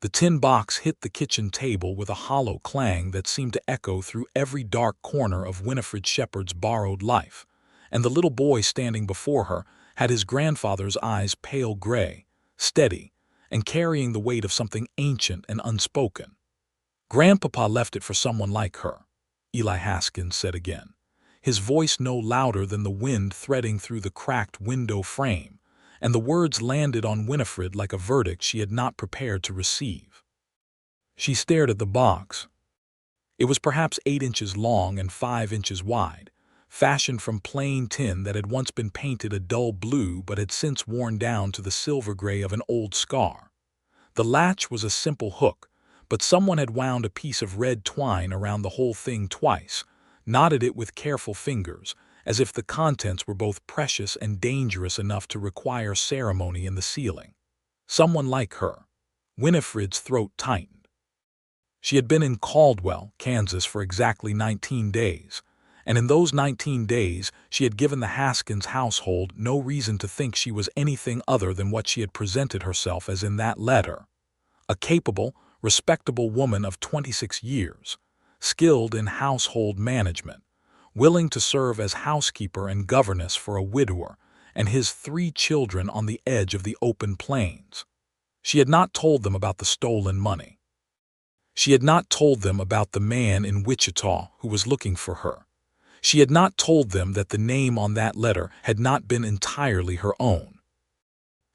The tin box hit the kitchen table with a hollow clang that seemed to echo through every dark corner of Winifred Shepard's borrowed life, and the little boy standing before her had his grandfather's eyes pale gray, steady, and carrying the weight of something ancient and unspoken. "Grandpapa left it for someone like her," Eli Haskins said again, his voice no louder than the wind threading through the cracked window frame, and the words landed on Winifred like a verdict she had not prepared to receive. She stared at the box. It was perhaps 8 inches long and 5 inches wide, fashioned from plain tin that had once been painted a dull blue but had since worn down to the silver gray of an old scar. The latch was a simple hook, but someone had wound a piece of red twine around the whole thing twice, knotted it with careful fingers, as if the contents were both precious and dangerous enough to require ceremony in the sealing. Someone like her. Winifred's throat tightened. She had been in Caldwell, Kansas for exactly 19 days, and in those 19 days she had given the Haskins household no reason to think she was anything other than what she had presented herself as in that letter. A capable, respectable woman of 26 years, skilled in household management, willing to serve as housekeeper and governess for a widower and his 3 children on the edge of the open plains. She had not told them about the stolen money. She had not told them about the man in Wichita who was looking for her. She had not told them that the name on that letter had not been entirely her own.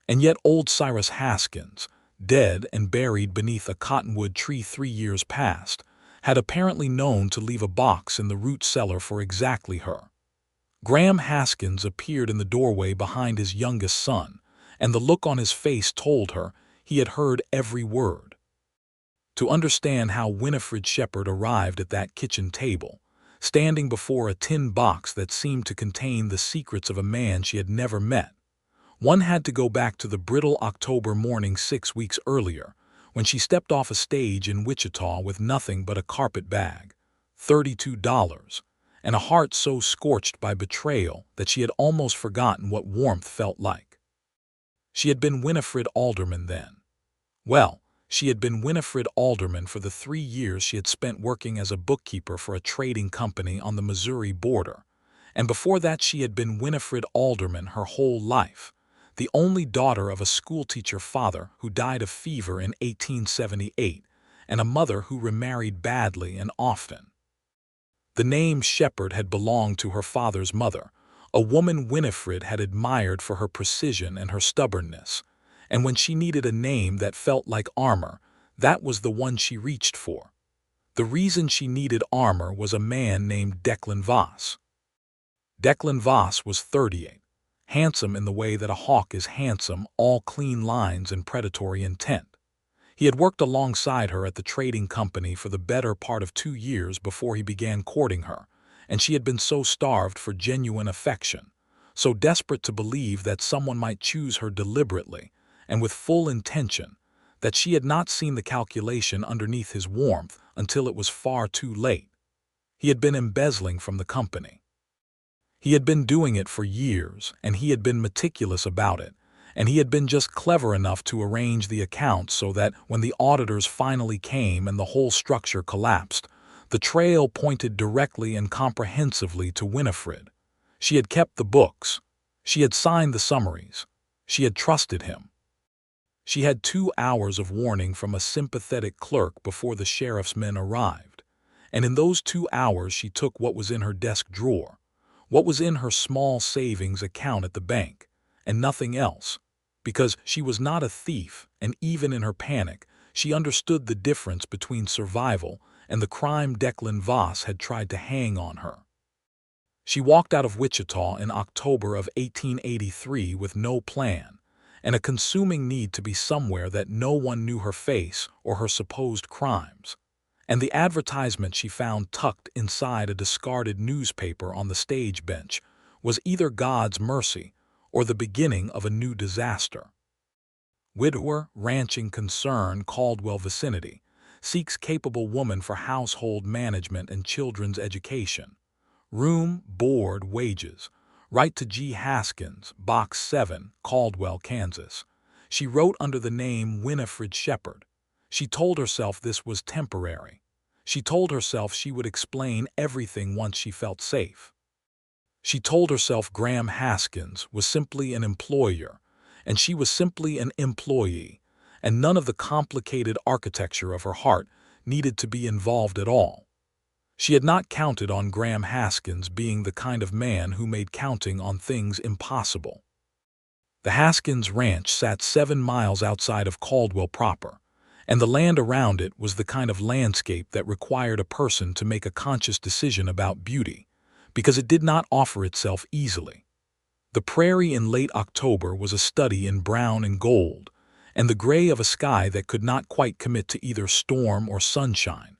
And yet old Cyrus Haskins, dead and buried beneath a cottonwood tree 3 years past, had apparently known to leave a box in the root cellar for exactly her. Graham Haskins appeared in the doorway behind his youngest son, and the look on his face told her he had heard every word. To understand how Winifred Shepard arrived at that kitchen table, standing before a tin box that seemed to contain the secrets of a man she had never met, one had to go back to the brittle October morning 6 weeks earlier, when she stepped off a stage in Wichita with nothing but a carpet bag, $32, and a heart so scorched by betrayal that she had almost forgotten what warmth felt like. She had been Winifred Alderman then. Well, she had been Winifred Alderman for the 3 years she had spent working as a bookkeeper for a trading company on the Missouri border, and before that she had been Winifred Alderman her whole life, the only daughter of a schoolteacher father who died of fever in 1878 and a mother who remarried badly and often. The name Shepard had belonged to her father's mother, a woman Winifred had admired for her precision and her stubbornness, and when she needed a name that felt like armor, that was the one she reached for. The reason she needed armor was a man named Declan Voss. Declan Voss was 38. Handsome in the way that a hawk is handsome, all clean lines and predatory intent. He had worked alongside her at the trading company for the better part of 2 years before he began courting her, and she had been so starved for genuine affection, so desperate to believe that someone might choose her deliberately and with full intention, that she had not seen the calculation underneath his warmth until it was far too late. He had been embezzling from the company. He had been doing it for years, and he had been meticulous about it, and he had been just clever enough to arrange the accounts so that when the auditors finally came and the whole structure collapsed, the trail pointed directly and comprehensively to Winifred. She had kept the books. She had signed the summaries. She had trusted him. She had 2 hours of warning from a sympathetic clerk before the sheriff's men arrived, and in those 2 hours she took what was in her desk drawer, what was in her small savings account at the bank, and nothing else, because she was not a thief, and even in her panic, she understood the difference between survival and the crime Declan Voss had tried to hang on her. She walked out of Wichita in October of 1883 with no plan, and a consuming need to be somewhere that no one knew her face or her supposed crimes. And the advertisement she found tucked inside a discarded newspaper on the stage bench was either God's mercy or the beginning of a new disaster. Widower, ranching concern, Caldwell vicinity, seeks capable woman for household management and children's education. Room, board, wages. Write to G. Haskins, Box 7, Caldwell, Kansas. She wrote under the name Winifred Shepard. She told herself this was temporary. She told herself she would explain everything once she felt safe. She told herself Graham Haskins was simply an employer, and she was simply an employee, and none of the complicated architecture of her heart needed to be involved at all. She had not counted on Graham Haskins being the kind of man who made counting on things impossible. The Haskins ranch sat 7 miles outside of Caldwell proper, and the land around it was the kind of landscape that required a person to make a conscious decision about beauty, because it did not offer itself easily. The prairie in late October was a study in brown and gold, and the gray of a sky that could not quite commit to either storm or sunshine,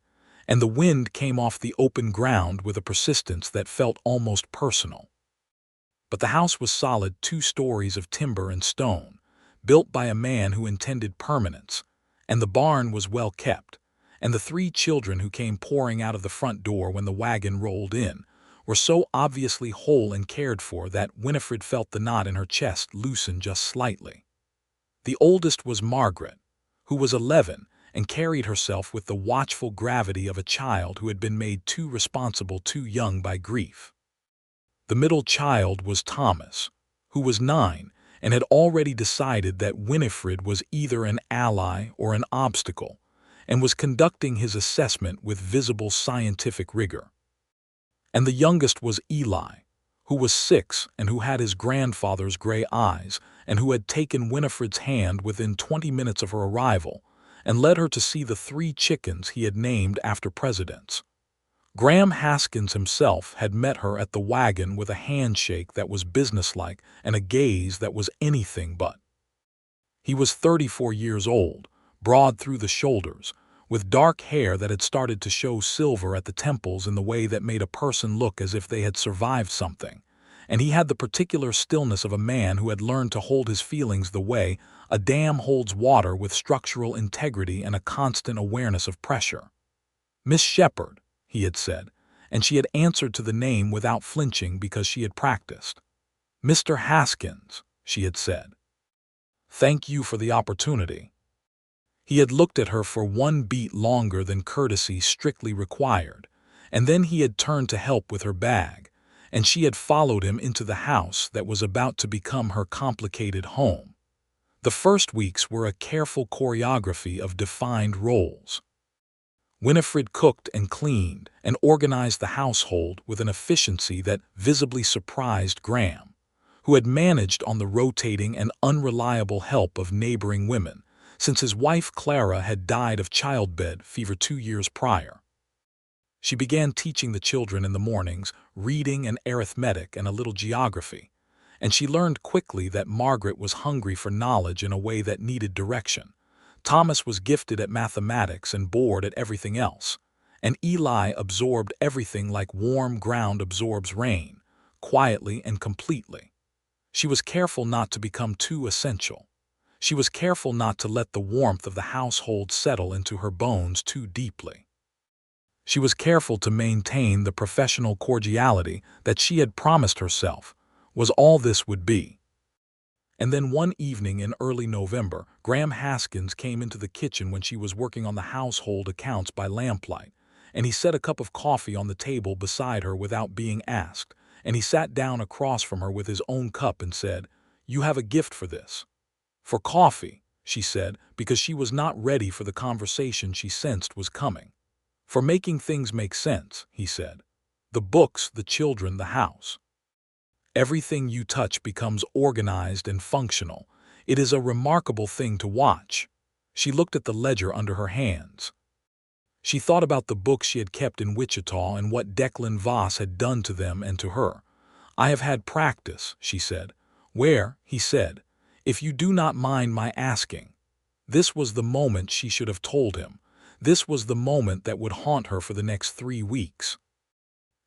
and the wind came off the open ground with a persistence that felt almost personal. But the house was solid 2 stories of timber and stone, built by a man who intended permanence, and the barn was well kept, and the 3 children who came pouring out of the front door when the wagon rolled in were so obviously whole and cared for that Winifred felt the knot in her chest loosen just slightly. The oldest was Margaret, who was 11 and carried herself with the watchful gravity of a child who had been made too responsible too young by grief. The middle child was Thomas, who was 9 and had already decided that Winifred was either an ally or an obstacle, and was conducting his assessment with visible scientific rigor. And the youngest was Eli, who was 6 and who had his grandfather's gray eyes, and who had taken Winifred's hand within 20 minutes of her arrival and led her to see the 3 chickens he had named after presidents. Graham Haskins himself had met her at the wagon with a handshake that was businesslike and a gaze that was anything but. He was 34 years old, broad through the shoulders, with dark hair that had started to show silver at the temples in the way that made a person look as if they had survived something, and he had the particular stillness of a man who had learned to hold his feelings the way a dam holds water, with structural integrity and a constant awareness of pressure. "Miss Shepard," he had said, and she had answered to the name without flinching because she had practiced. "Mr. Haskins," she had said. "Thank you for the opportunity." He had looked at her for 1 beat longer than courtesy strictly required, and then he had turned to help with her bag, and she had followed him into the house that was about to become her complicated home. The first weeks were a careful choreography of defined roles. Winifred cooked and cleaned and organized the household with an efficiency that visibly surprised Graham, who had managed on the rotating and unreliable help of neighboring women, since his wife Clara had died of childbed fever 2 years prior. She began teaching the children in the mornings reading and arithmetic and a little geography, and she learned quickly that Margaret was hungry for knowledge in a way that needed direction. Thomas was gifted at mathematics and bored at everything else, and Eli absorbed everything like warm ground absorbs rain, quietly and completely. She was careful not to become too essential. She was careful not to let the warmth of the household settle into her bones too deeply. She was careful to maintain the professional cordiality that she had promised herself was all this would be. And then one evening in early November, Graham Haskins came into the kitchen when she was working on the household accounts by lamplight, and he set a cup of coffee on the table beside her without being asked, and he sat down across from her with his own cup and said, "You have a gift for this." "For coffee," she said, because she was not ready for the conversation she sensed was coming. "For making things make sense," he said. "The books, the children, the house. Everything you touch becomes organized and functional. It is a remarkable thing to watch." She looked at the ledger under her hands. She thought about the books she had kept in Wichita and what Declan Voss had done to them and to her. "I have had practice," she said. "Where?" he said. "If you do not mind my asking." This was the moment she should have told him. This was the moment that would haunt her for the next 3 weeks.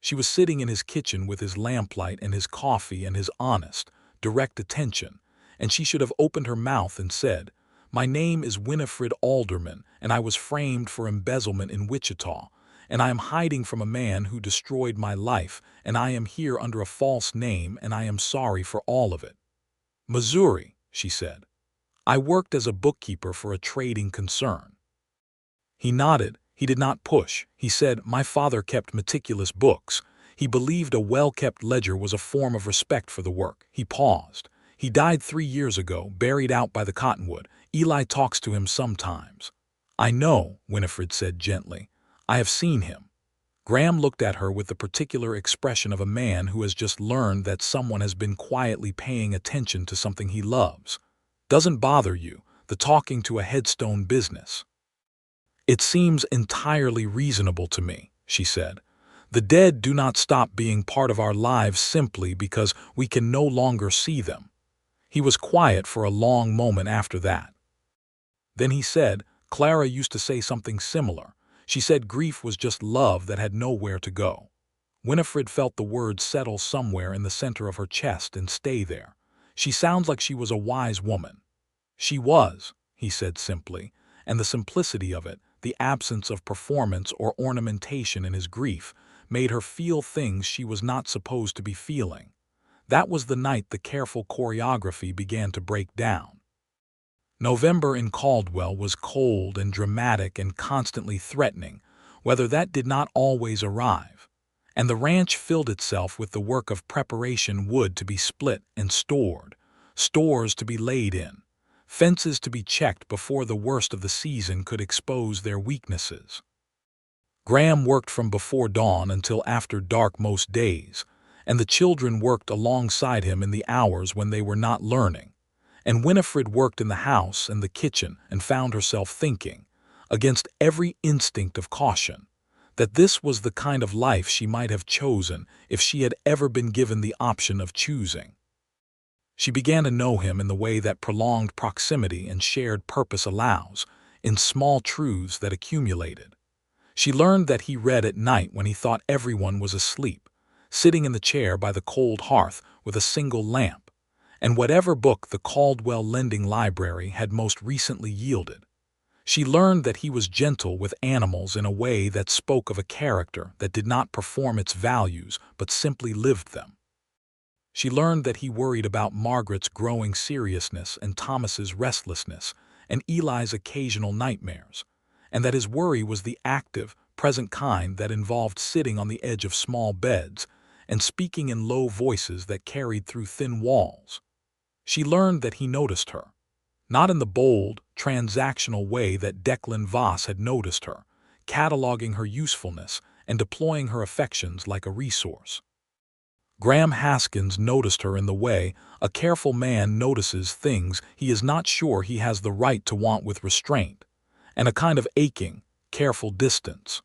She was sitting in his kitchen with his lamplight and his coffee and his honest, direct attention, and she should have opened her mouth and said, "My name is Winifred Alderman, and I was framed for embezzlement in Wichita, and I am hiding from a man who destroyed my life, and I am here under a false name, and I am sorry for all of it." "Missouri," she said. "I worked as a bookkeeper for a trading concern." He nodded. He did not push. He said, "My father kept meticulous books. He believed a well-kept ledger was a form of respect for the work." He paused. "He died 3 years ago, buried out by the cottonwood. Eli talks to him sometimes." "I know," Winifred said gently. "I have seen him." Graham looked at her with the particular expression of a man who has just learned that someone has been quietly paying attention to something he loves. "Doesn't bother you, the talking to a headstone business?" "It seems entirely reasonable to me," she said. "The dead do not stop being part of our lives simply because we can no longer see them." He was quiet for a long moment after that. Then he said, "Clara used to say something similar. She said grief was just love that had nowhere to go." Winifred felt the words settle somewhere in the center of her chest and stay there. "She sounds like she was a wise woman." "She was," he said simply, and the simplicity of it, the absence of performance or ornamentation in his grief, made her feel things she was not supposed to be feeling. That was the night the careful choreography began to break down. November in Caldwell was cold and dramatic and constantly threatening, whether that did not always arrive. And the ranch filled itself with the work of preparation: wood to be split and stored, stores to be laid in, fences to be checked before the worst of the season could expose their weaknesses. Graham worked from before dawn until after dark most days, and the children worked alongside him in the hours when they were not learning. And Winifred worked in the house and the kitchen and found herself thinking, against every instinct of caution, that this was the kind of life she might have chosen if she had ever been given the option of choosing. She began to know him in the way that prolonged proximity and shared purpose allows, in small truths that accumulated. She learned that he read at night when he thought everyone was asleep, sitting in the chair by the cold hearth with a single lamp, and whatever book the Caldwell Lending Library had most recently yielded. She learned that he was gentle with animals in a way that spoke of a character that did not perform its values but simply lived them. She learned that he worried about Margaret's growing seriousness and Thomas's restlessness and Eli's occasional nightmares, and that his worry was the active, present kind that involved sitting on the edge of small beds and speaking in low voices that carried through thin walls. She learned that he noticed her, not in the bold, transactional way that Declan Voss had noticed her, cataloging her usefulness and deploying her affections like a resource. Graham Haskins noticed her in the way a careful man notices things he is not sure he has the right to want, with restraint and a kind of aching, careful distance.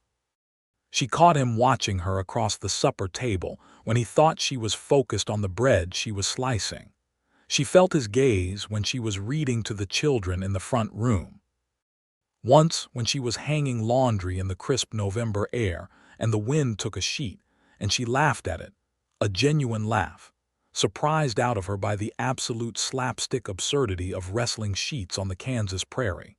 She caught him watching her across the supper table when he thought she was focused on the bread she was slicing. She felt his gaze when she was reading to the children in the front room. Once, when she was hanging laundry in the crisp November air and the wind took a sheet, and she laughed at it, a genuine laugh, surprised out of her by the absolute slapstick absurdity of wrestling sheets on the Kansas prairie.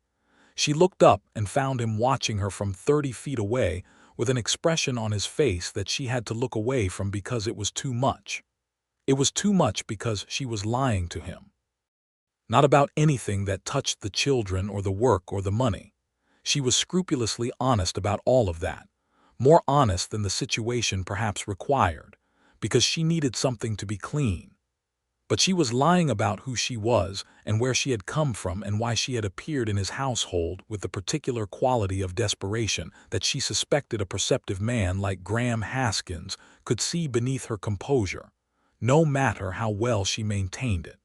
She looked up and found him watching her from 30 feet away with an expression on his face that she had to look away from because it was too much. It was too much because she was lying to him. Not about anything that touched the children or the work or the money. She was scrupulously honest about all of that, more honest than the situation perhaps required, because she needed something to be clean. But she was lying about who she was and where she had come from and why she had appeared in his household with the particular quality of desperation that she suspected a perceptive man like Graham Haskins could see beneath her composure, no matter how well she maintained it.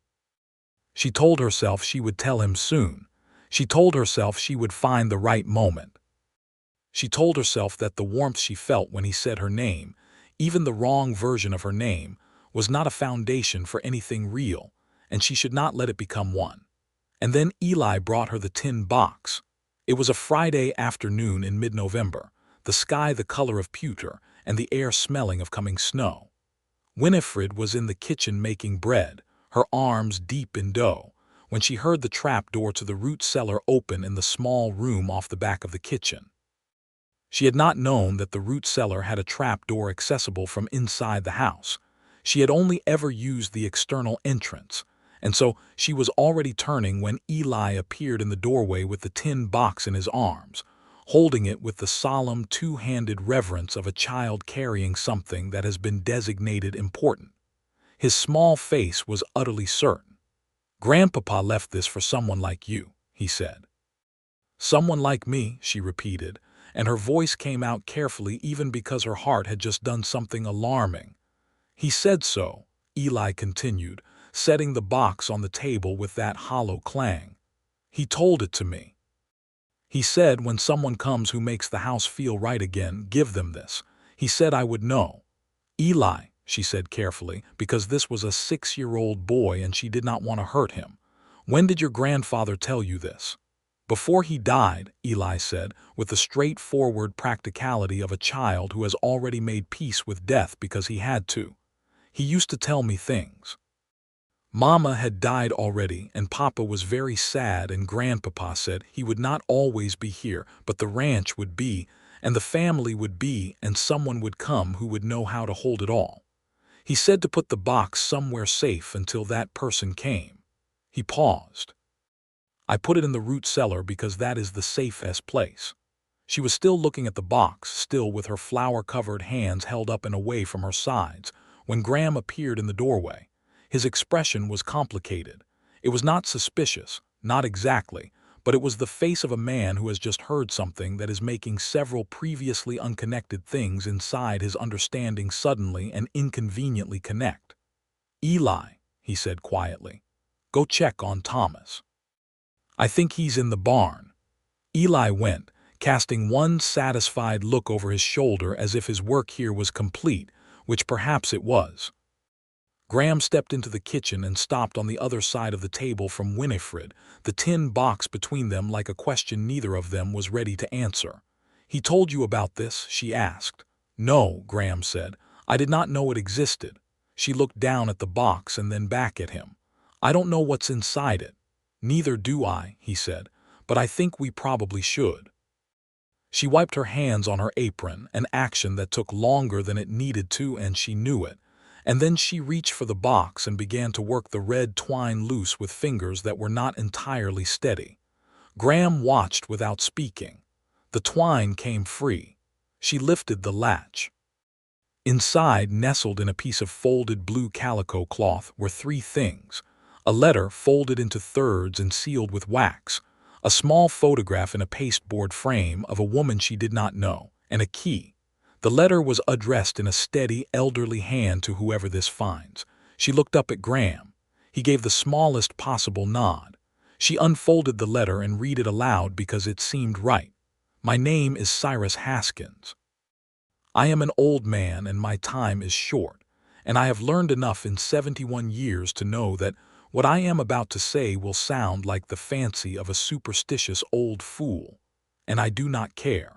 She told herself she would tell him soon. She told herself she would find the right moment. She told herself that the warmth she felt when he said her name, even the wrong version of her name, was not a foundation for anything real, and she should not let it become one. And then Eli brought her the tin box. It was a Friday afternoon in mid-November, the sky the color of pewter and the air smelling of coming snow. Winifred was in the kitchen making bread, her arms deep in dough, when she heard the trap door to the root cellar open in the small room off the back of the kitchen. She had not known that the root cellar had a trap door accessible from inside the house. She had only ever used the external entrance, and so she was already turning when Eli appeared in the doorway with the tin box in his arms, holding it with the solemn, two-handed reverence of a child carrying something that has been designated important. His small face was utterly certain. "Grandpapa left this for someone like you," he said. "Someone like me," she repeated, and her voice came out carefully even because her heart had just done something alarming. "He said so," Eli continued, setting the box on the table with that hollow clang. "He told it to me. He said when someone comes who makes the house feel right again, give them this. He said I would know." "Eli," she said carefully, because this was a 6-year-old boy and she did not want to hurt him. "When did your grandfather tell you this?" "Before he died," Eli said, with the straightforward practicality of a child who has already made peace with death because he had to. "He used to tell me things. Mama had died already, and Papa was very sad, and Grandpapa said he would not always be here, but the ranch would be, and the family would be, and someone would come who would know how to hold it all. He said to put the box somewhere safe until that person came." He paused. "I put it in the root cellar because that is the safest place." She was still looking at the box, still with her flour-covered hands held up and away from her sides, when Graham appeared in the doorway. His expression was complicated. It was not suspicious, not exactly, but it was the face of a man who has just heard something that is making several previously unconnected things inside his understanding suddenly and inconveniently connect. "Eli," he said quietly, "go check on Thomas. I think he's in the barn." Eli went, casting one satisfied look over his shoulder as if his work here was complete, which perhaps it was. Graham stepped into the kitchen and stopped on the other side of the table from Winifred, the tin box between them like a question neither of them was ready to answer. "He told you about this?" she asked. "No," Graham said. "I did not know it existed." She looked down at the box and then back at him. "I don't know what's inside it." "Neither do I," he said, "but I think we probably should." She wiped her hands on her apron, an action that took longer than it needed to, and she knew it. And then she reached for the box and began to work the red twine loose with fingers that were not entirely steady. Graham watched without speaking. The twine came free. She lifted the latch. Inside, nestled in a piece of folded blue calico cloth, were 3 things: a letter folded into thirds and sealed with wax, a small photograph in a pasteboard frame of a woman she did not know, and a key. The letter was addressed in a steady, elderly hand to whoever this finds. She looked up at Graham. He gave the smallest possible nod. She unfolded the letter and read it aloud because it seemed right. "My name is Cyrus Haskins. I am an old man and my time is short, and I have learned enough in 71 years to know that what I am about to say will sound like the fancy of a superstitious old fool, and I do not care.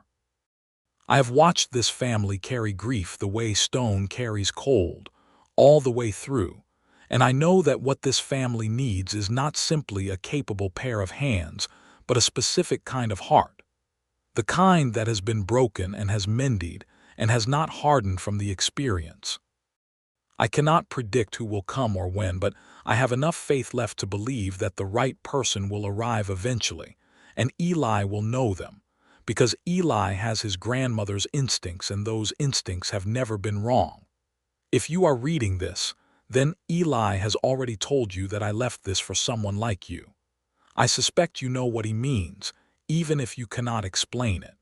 I have watched this family carry grief the way stone carries cold, all the way through, and I know that what this family needs is not simply a capable pair of hands, but a specific kind of heart. The kind that has been broken and has mended and has not hardened from the experience. I cannot predict who will come or when, but I have enough faith left to believe that the right person will arrive eventually, and Eli will know them. Because Eli has his grandmother's instincts, and those instincts have never been wrong. If you are reading this, then Eli has already told you that I left this for someone like you. I suspect you know what he means, even if you cannot explain it."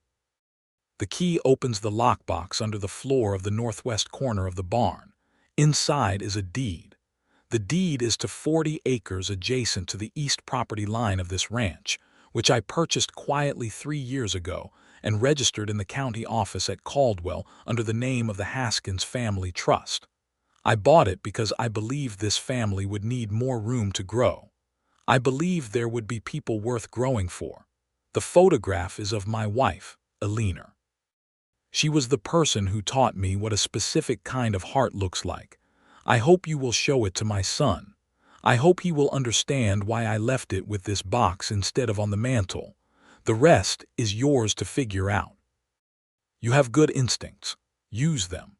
The key opens the lockbox under the floor of the northwest corner of the barn. Inside is a deed. The deed is to 40 acres adjacent to the east property line of this ranch, which I purchased quietly 3 years ago and registered in the county office at Caldwell under the name of the Haskins Family Trust. I bought it because I believed this family would need more room to grow. I believed there would be people worth growing for. The photograph is of my wife, Eleanor. She was the person who taught me what a specific kind of heart looks like. I hope you will show it to my son. I hope he will understand why I left it with this box instead of on the mantle. The rest is yours to figure out. You have good instincts. Use them.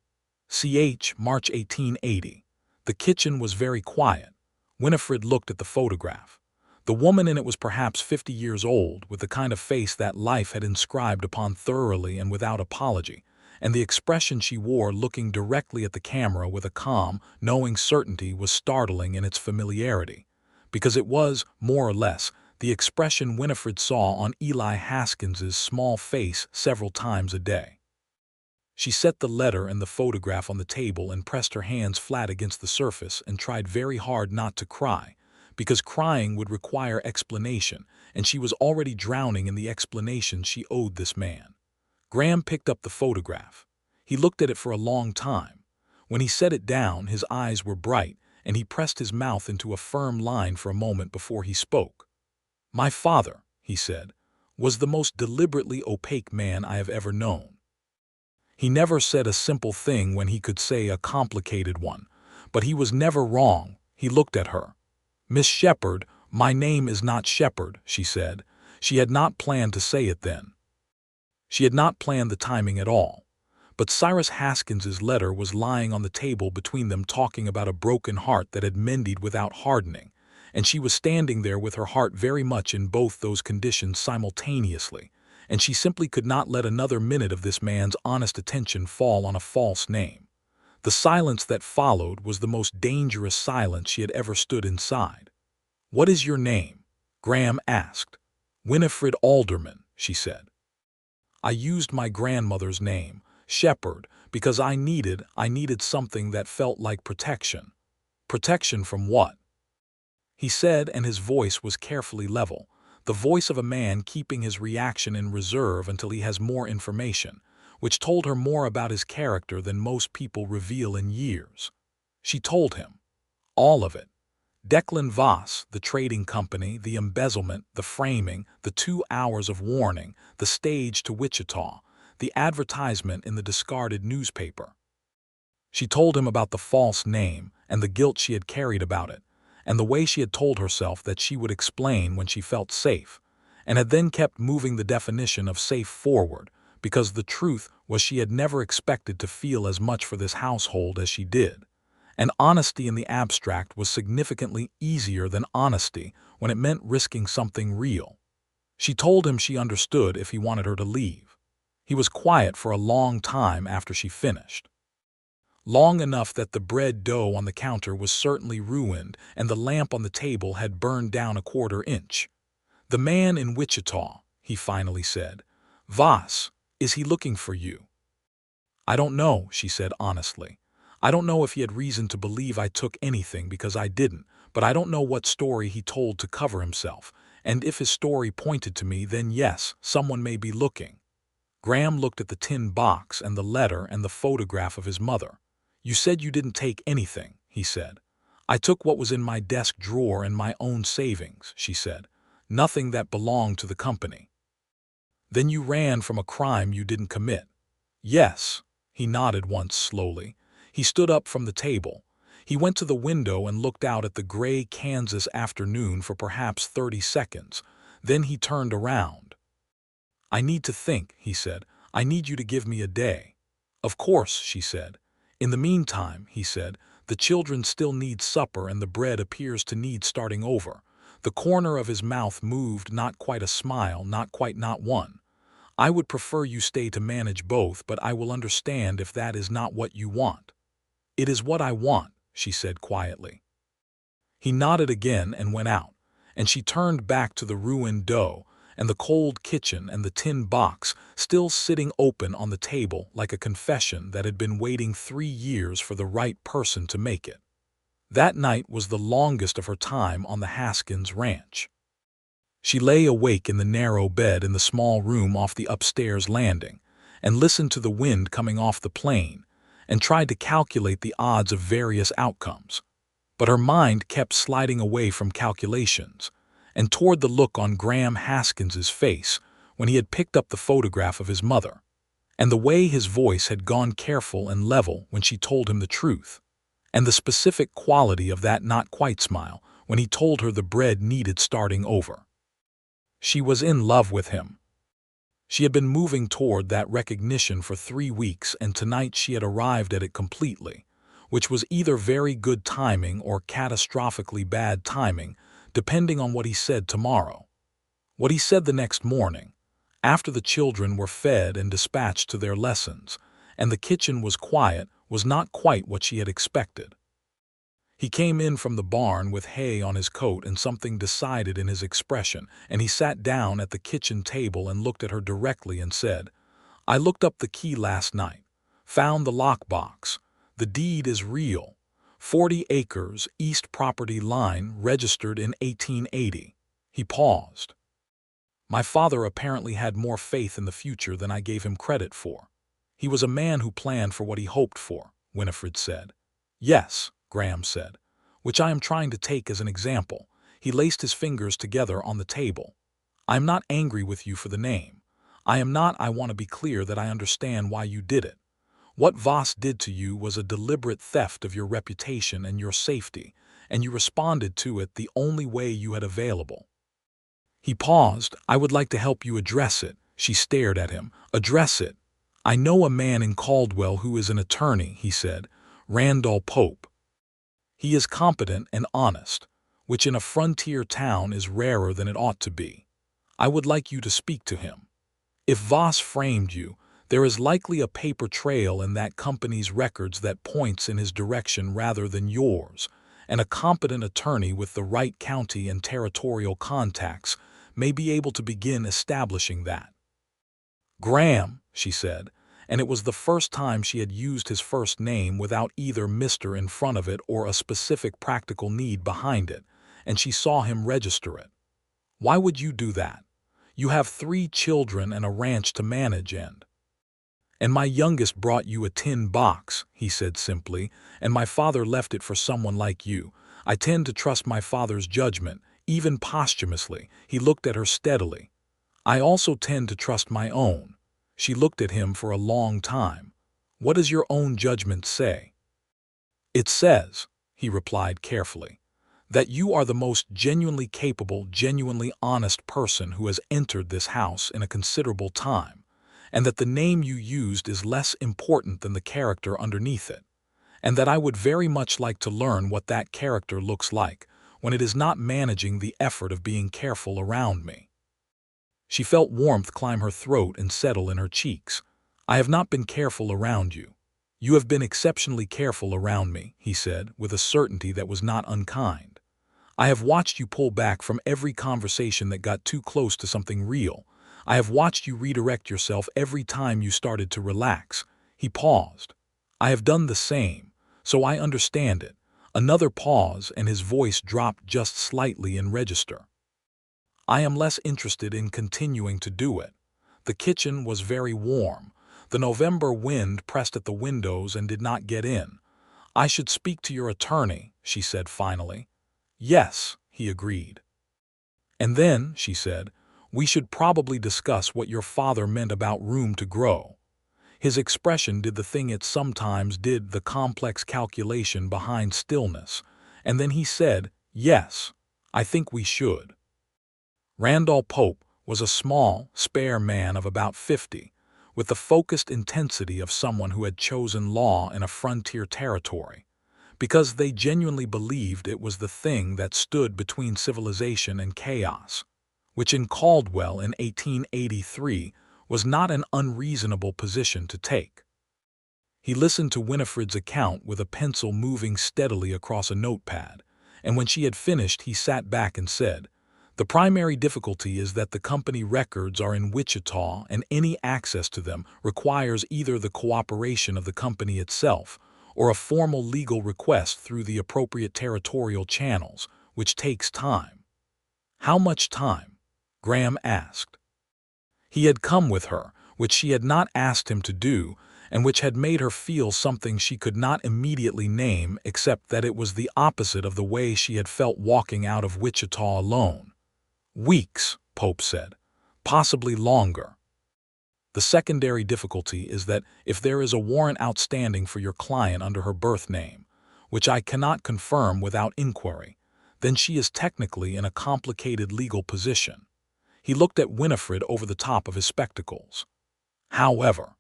Ch. March 1880. The kitchen was very quiet. Winifred looked at the photograph. The woman in it was perhaps 50 years old, with the kind of face that life had inscribed upon thoroughly and without apology, and the expression she wore looking directly at the camera with a calm, knowing certainty was startling in its familiarity, because it was, more or less, the expression Winifred saw on Eli Haskins's small face several times a day. She set the letter and the photograph on the table and pressed her hands flat against the surface and tried very hard not to cry, because crying would require explanation, and she was already drowning in the explanation she owed this man. Graham picked up the photograph. He looked at it for a long time. When he set it down, his eyes were bright, and he pressed his mouth into a firm line for a moment before he spoke. "My father," he said, "was the most deliberately opaque man I have ever known. He never said a simple thing when he could say a complicated one, but he was never wrong." He looked at her. "Miss Shepard, my name is not Shepard," she said. She had not planned to say it then. She had not planned the timing at all. But Cyrus Haskins's letter was lying on the table between them, talking about a broken heart that had mended without hardening, and she was standing there with her heart very much in both those conditions simultaneously, and she simply could not let another minute of this man's honest attention fall on a false name. The silence that followed was the most dangerous silence she had ever stood inside. "What is your name?" Graham asked. "Winifred Alderman," she said. "I used my grandmother's name, Shepard, because I needed something that felt like protection." "Protection from what?" he said, and his voice was carefully level, the voice of a man keeping his reaction in reserve until he has more information, which told her more about his character than most people reveal in years. She told him. All of it. Declan Voss, the trading company, the embezzlement, the framing, the 2 hours of warning, the stage to Wichita, the advertisement in the discarded newspaper. She told him about the false name and the guilt she had carried about it, and the way she had told herself that she would explain when she felt safe, and had then kept moving the definition of safe forward, because the truth was she had never expected to feel as much for this household as she did. And honesty in the abstract was significantly easier than honesty when it meant risking something real. She told him she understood if he wanted her to leave. He was quiet for a long time after she finished. Long enough that the bread dough on the counter was certainly ruined and the lamp on the table had burned down a 1/4 inch. "The man in Wichita," he finally said. "Voss, is he looking for you?" "I don't know," she said honestly. "I don't know if he had reason to believe I took anything, because I didn't, but I don't know what story he told to cover himself, and if his story pointed to me, then yes, someone may be looking." Graham looked at the tin box and the letter and the photograph of his mother. "You said you didn't take anything," he said. "I took what was in my desk drawer and my own savings," she said. "Nothing that belonged to the company." "Then you ran from a crime you didn't commit." "Yes." He nodded once slowly. He stood up from the table. He went to the window and looked out at the gray Kansas afternoon for perhaps 30 seconds. Then he turned around. "I need to think," he said. "I need you to give me a day." "Of course," she said. "In the meantime," he said, "the children still need supper and the bread appears to need starting over." The corner of his mouth moved, not quite a smile, not quite, not one. "I would prefer you stay to manage both, but I will understand if that is not what you want." "It is what I want," she said quietly. He nodded again and went out, and she turned back to the ruined dough and the cold kitchen and the tin box still sitting open on the table like a confession that had been waiting 3 years for the right person to make it. That night was the longest of her time on the Haskins ranch. She lay awake in the narrow bed in the small room off the upstairs landing and listened to the wind coming off the plain and tried to calculate the odds of various outcomes. But her mind kept sliding away from calculations and toward the look on Graham Haskins's face when he had picked up the photograph of his mother, and the way his voice had gone careful and level when she told him the truth, and the specific quality of that not quite smile when he told her the bread needed starting over. She was in love with him. She had been moving toward that recognition for 3 weeks, and tonight she had arrived at it completely, which was either very good timing or catastrophically bad timing, depending on what he said tomorrow. What he said the next morning, after the children were fed and dispatched to their lessons, and the kitchen was quiet, was not quite what she had expected. He came in from the barn with hay on his coat and something decided in his expression, and he sat down at the kitchen table and looked at her directly and said, "I looked up the key last night, found the lockbox. The deed is real. 40 acres, east property line, registered in 1880. He paused. My father apparently had more faith in the future than I gave him credit for. He was a man who planned for what he hoped for, Winifred said. Yes, Graham said, which I am trying to take as an example. He laced his fingers together on the table. I am not angry with you for the name. I want to be clear that I understand why you did it. What Voss did to you was a deliberate theft of your reputation and your safety, and you responded to it the only way you had available. He paused. I would like to help you address it. She stared at him. Address it. I know a man in Caldwell who is an attorney, he said, Randall Pope. He is competent and honest, which in a frontier town is rarer than it ought to be. I would like you to speak to him. If Voss framed you, there is likely a paper trail in that company's records that points in his direction rather than yours, and a competent attorney with the right county and territorial contacts may be able to begin establishing that. Graham, she said, and it was the first time she had used his first name without either Mr. in front of it or a specific practical need behind it, and she saw him register it. Why would you do that? You have 3 children and a ranch to manage and my youngest brought you a tin box, he said simply, and my father left it for someone like you. I tend to trust my father's judgment, even posthumously. He looked at her steadily. I also tend to trust my own. She looked at him for a long time. What does your own judgment say? It says, he replied carefully, that you are the most genuinely capable, genuinely honest person who has entered this house in a considerable time, and that the name you used is less important than the character underneath it, and that I would very much like to learn what that character looks like when it is not managing the effort of being careful around me. She felt warmth climb her throat and settle in her cheeks. I have not been careful around you. You have been exceptionally careful around me, he said, with a certainty that was not unkind. I have watched you pull back from every conversation that got too close to something real. I have watched you redirect yourself every time you started to relax. He paused. I have done the same, so I understand it. Another pause, and his voice dropped just slightly in register. I am less interested in continuing to do it. The kitchen was very warm. The November wind pressed at the windows and did not get in. I should speak to your attorney, she said finally. Yes, he agreed. And then, she said, we should probably discuss what your father meant about room to grow. His expression did the thing it sometimes did, the complex calculation behind stillness, and then he said, yes, I think we should. Randall Pope was a small, spare man of about 50, with the focused intensity of someone who had chosen law in a frontier territory, because they genuinely believed it was the thing that stood between civilization and chaos, which in Caldwell in 1883 was not an unreasonable position to take. He listened to Winifred's account with a pencil moving steadily across a notepad, and when she had finished he sat back and said, the primary difficulty is that the company records are in Wichita and any access to them requires either the cooperation of the company itself or a formal legal request through the appropriate territorial channels, which takes time. How much time? Graham asked. He had come with her, which she had not asked him to do, and which had made her feel something she could not immediately name except that it was the opposite of the way she had felt walking out of Wichita alone. Weeks, Pope said, possibly longer. The secondary difficulty is that if there is a warrant outstanding for your client under her birth name, which I cannot confirm without inquiry, then she is technically in a complicated legal position. He looked at Winifred over the top of his spectacles. However,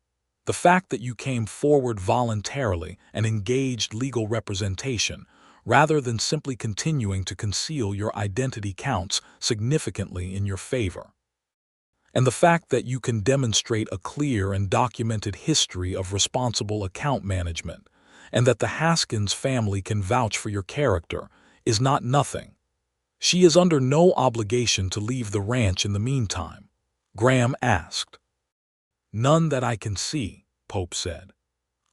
the fact that you came forward voluntarily and engaged legal representation rather than simply continuing to conceal your identity counts significantly in your favor. And the fact that you can demonstrate a clear and documented history of responsible account management, and that the Haskins family can vouch for your character, is not nothing. She is under no obligation to leave the ranch in the meantime, Graham asked. None that I can see, Pope said.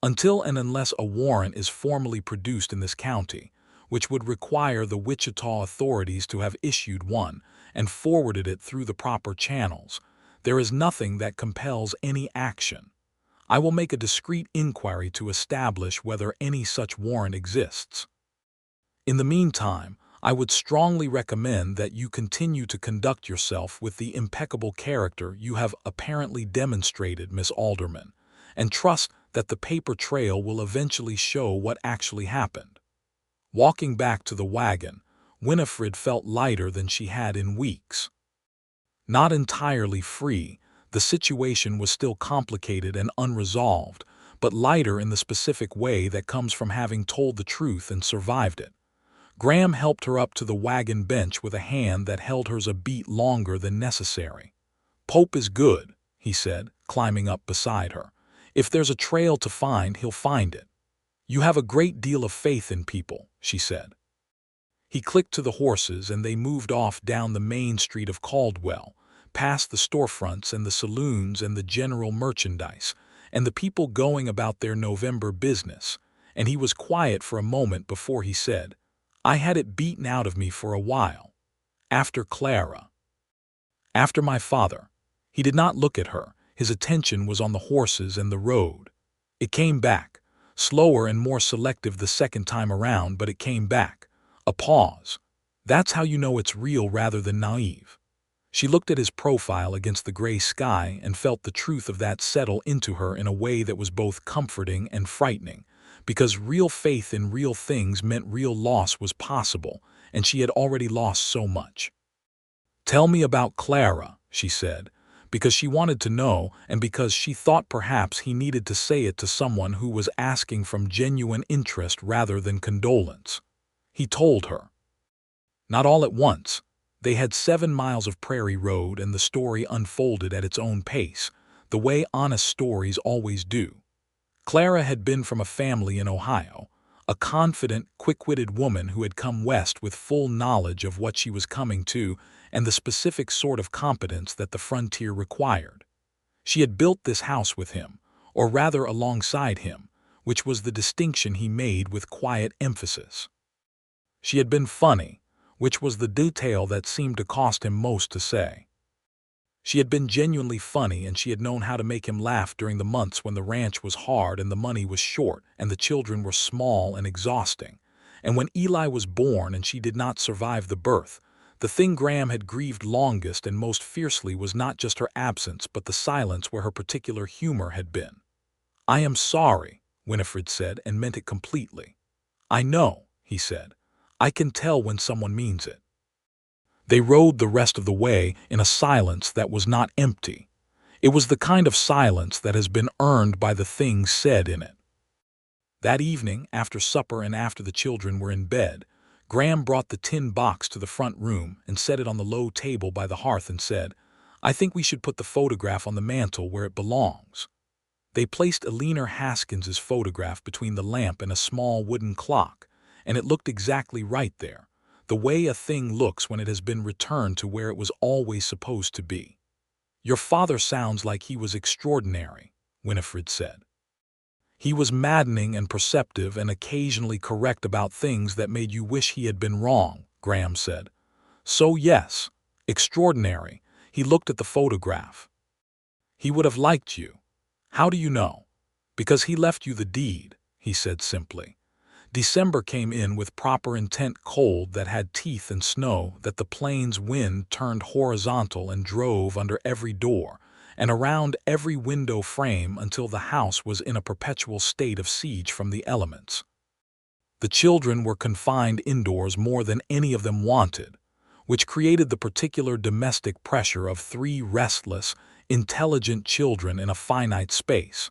Until and unless a warrant is formally produced in this county, which would require the Wichita authorities to have issued one and forwarded it through the proper channels, there is nothing that compels any action. I will make a discreet inquiry to establish whether any such warrant exists. In the meantime, I would strongly recommend that you continue to conduct yourself with the impeccable character you have apparently demonstrated, Miss Alderman, and trust that the paper trail will eventually show what actually happened. Walking back to the wagon, Winifred felt lighter than she had in weeks. Not entirely free, the situation was still complicated and unresolved, but lighter in the specific way that comes from having told the truth and survived it. Graham helped her up to the wagon bench with a hand that held hers a beat longer than necessary. Pope is good, he said, climbing up beside her. If there's a trail to find, he'll find it. You have a great deal of faith in people, she said. He clicked to the horses and they moved off down the main street of Caldwell, past the storefronts and the saloons and the general merchandise, and the people going about their November business, and he was quiet for a moment before he said, I had it beaten out of me for a while. After Clara. After my father. He did not look at her. His attention was on the horses and the road. It came back, slower and more selective the second time around, but it came back. A pause. That's how you know it's real rather than naive. She looked at his profile against the gray sky and felt the truth of that settle into her in a way that was both comforting and frightening, because real faith in real things meant real loss was possible, and she had already lost so much. Tell me about Clara, she said, because she wanted to know and because she thought perhaps he needed to say it to someone who was asking from genuine interest rather than condolence. He told her. Not all at once. They had 7 miles of prairie road and the story unfolded at its own pace, the way honest stories always do. Clara had been from a family in Ohio, a confident, quick-witted woman who had come west with full knowledge of what she was coming to and the specific sort of competence that the frontier required. She had built this house with him, or rather alongside him, which was the distinction he made with quiet emphasis. She had been funny, which was the detail that seemed to cost him most to say. She had been genuinely funny, and she had known how to make him laugh during the months when the ranch was hard and the money was short and the children were small and exhausting. And when Eli was born and she did not survive the birth, the thing Graham had grieved longest and most fiercely was not just her absence but the silence where her particular humor had been. I am sorry, Winifred said, and meant it completely. I know, he said. I can tell when someone means it. They rode the rest of the way in a silence that was not empty. It was the kind of silence that has been earned by the things said in it. That evening, after supper and after the children were in bed, Graham brought the tin box to the front room and set it on the low table by the hearth and said, I think we should put the photograph on the mantel where it belongs. They placed Eleanor Haskins's photograph between the lamp and a small wooden clock, and it looked exactly right there, the way a thing looks when it has been returned to where it was always supposed to be. Your father sounds like he was extraordinary, Winifred said. He was maddening and perceptive and occasionally correct about things that made you wish he had been wrong, Graham said. So yes, extraordinary. He looked at the photograph. He would have liked you. How do you know? Because he left you the deed, he said simply. December came in with proper intent cold that had teeth and snow that the plains wind turned horizontal and drove under every door and around every window frame until the house was in a perpetual state of siege from the elements. The children were confined indoors more than any of them wanted, which created the particular domestic pressure of 3 restless, intelligent children in a finite space,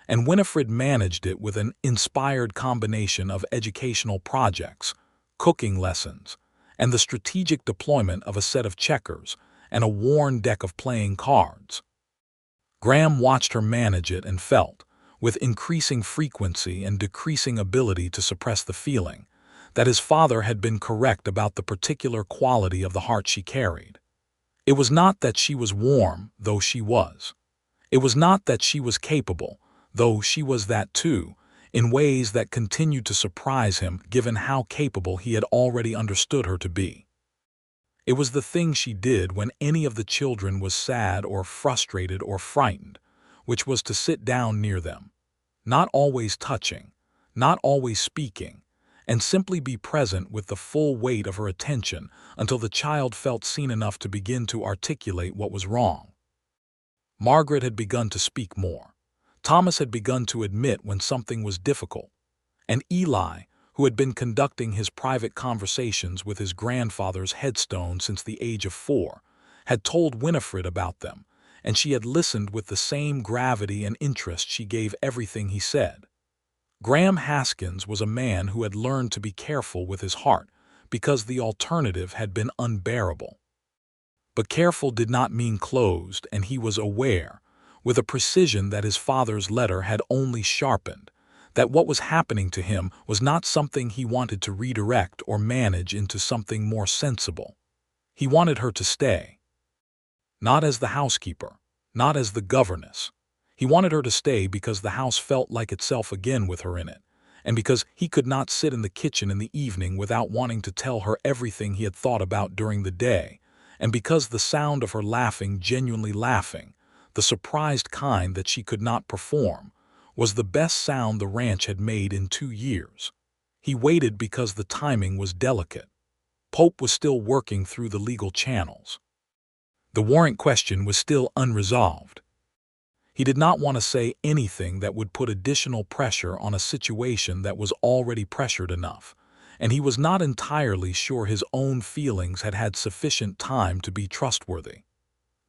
and Winifred managed it with an inspired combination of educational projects, cooking lessons, and the strategic deployment of a set of checkers and a worn deck of playing cards. Graham watched her manage it and felt, with increasing frequency and decreasing ability to suppress the feeling, that his father had been correct about the particular quality of the heart she carried. It was not that she was warm, though she was. It was not that she was capable, though she was that too, in ways that continued to surprise him given how capable he had already understood her to be. It was the thing she did when any of the children was sad or frustrated or frightened, which was to sit down near them, not always touching, not always speaking, and simply be present with the full weight of her attention until the child felt seen enough to begin to articulate what was wrong. Margaret had begun to speak more. Thomas had begun to admit when something was difficult, and Eli, who had been conducting his private conversations with his grandfather's headstone since the age of 4, had told Winifred about them, and she had listened with the same gravity and interest she gave everything he said. Graham Haskins was a man who had learned to be careful with his heart because the alternative had been unbearable. But careful did not mean closed, and he was aware, with a precision that his father's letter had only sharpened, that what was happening to him was not something he wanted to redirect or manage into something more sensible. He wanted her to stay. Not as the housekeeper, not as the governess. He wanted her to stay because the house felt like itself again with her in it, and because he could not sit in the kitchen in the evening without wanting to tell her everything he had thought about during the day, and because the sound of her laughing, genuinely laughing, the surprised kind that she could not perform, was the best sound the ranch had made in 2 years. He waited because the timing was delicate. Pope was still working through the legal channels. The warrant question was still unresolved. He did not want to say anything that would put additional pressure on a situation that was already pressured enough, and he was not entirely sure his own feelings had had sufficient time to be trustworthy.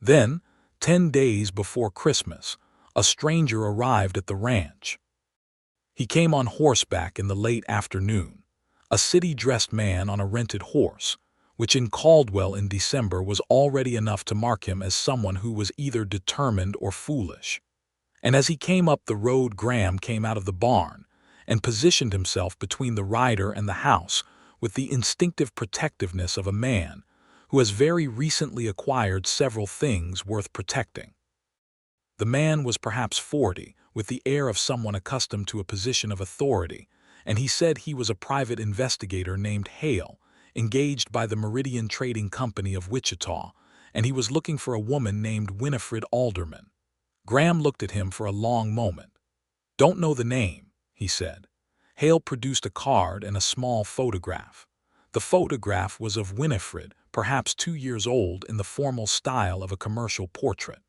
Then, 10 days before Christmas, a stranger arrived at the ranch. He came on horseback in the late afternoon, a city-dressed man on a rented horse, which in Caldwell in December was already enough to mark him as someone who was either determined or foolish. And as he came up the road, Graham came out of the barn and positioned himself between the rider and the house with the instinctive protectiveness of a man who has very recently acquired several things worth protecting. The man was perhaps 40, with the air of someone accustomed to a position of authority, and he said he was a private investigator named Hale, engaged by the Meridian Trading Company of Wichita, and he was looking for a woman named Winifred Alderman. Graham looked at him for a long moment. "Don't know the name," he said. Hale produced a card and a small photograph. The photograph was of Winifred, perhaps 2 years old, in the formal style of a commercial portrait.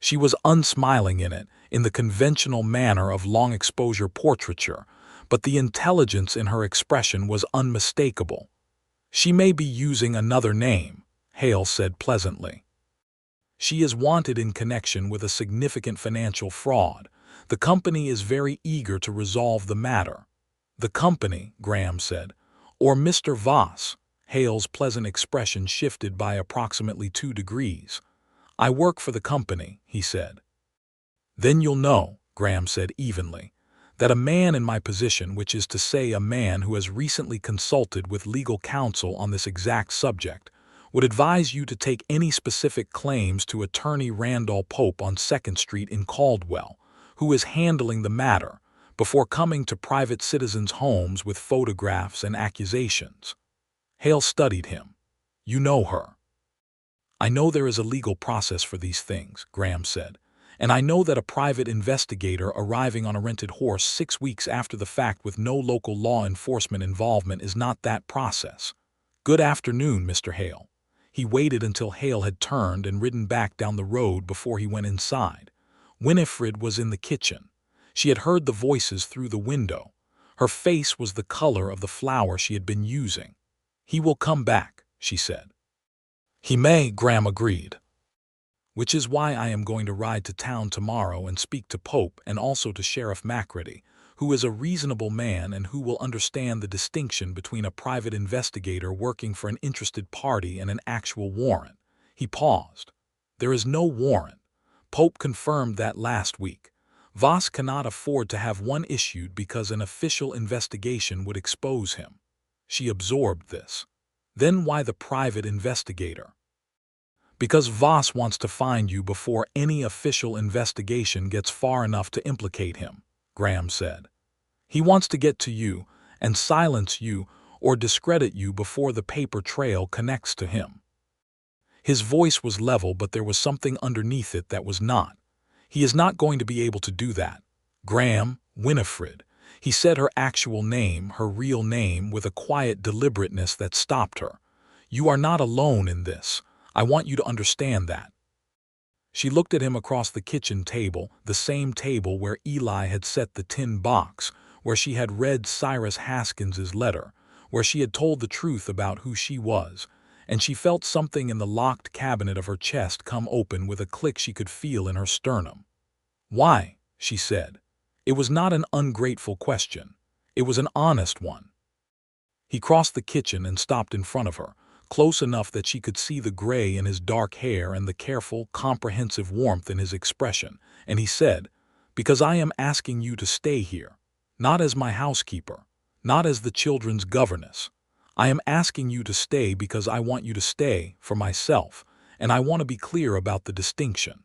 She was unsmiling in it, in the conventional manner of long-exposure portraiture, but the intelligence in her expression was unmistakable. "She may be using another name," Hale said pleasantly. "She is wanted in connection with a significant financial fraud. The company is very eager to resolve the matter." "The company," Graham said. "Or Mr. Voss?" Hale's pleasant expression shifted by approximately 2 degrees. "I work for the company," he said. "Then you'll know," Graham said evenly, "that a man in my position, which is to say a man who has recently consulted with legal counsel on this exact subject, would advise you to take any specific claims to Attorney Randall Pope on 2nd Street in Caldwell, who is handling the matter, before coming to private citizens' homes with photographs and accusations." Hale studied him. "You know her?" "I know there is a legal process for these things," Graham said, "and I know that a private investigator arriving on a rented horse 6 weeks after the fact with no local law enforcement involvement is not that process. Good afternoon, Mr. Hale." He waited until Hale had turned and ridden back down the road before he went inside. Winifred was in the kitchen. She had heard the voices through the window. Her face was the color of the flour she had been using. "He will come back," she said. "He may," Graham agreed. "Which is why I am going to ride to town tomorrow and speak to Pope and also to Sheriff Macready, who is a reasonable man and who will understand the distinction between a private investigator working for an interested party and an actual warrant. He paused. There is no warrant. Pope confirmed that last week. Voss cannot afford to have one issued because an official investigation would expose him. She absorbed this. Then why the private investigator? Because Voss wants to find you before any official investigation gets far enough to implicate him, Graham said. He wants to get to you and silence you or discredit you before the paper trail connects to him. His voice was level, but there was something underneath it that was not. He is not going to be able to do that. Graham, Winifred. He said her actual name, her real name, with a quiet deliberateness that stopped her. You are not alone in this. I want you to understand that. She looked at him across the kitchen table, the same table where Eli had set the tin box, where she had read Cyrus Haskins's letter, where she had told the truth about who she was, and she felt something in the locked cabinet of her chest come open with a click she could feel in her sternum. Why? She said. It was not an ungrateful question. It was an honest one. He crossed the kitchen and stopped in front of her, close enough that she could see the gray in his dark hair and the careful, comprehensive warmth in his expression, and he said, "Because I am asking you to stay here, not as my housekeeper, not as the children's governess. I am asking you to stay because I want you to stay for myself, and I want to be clear about the distinction."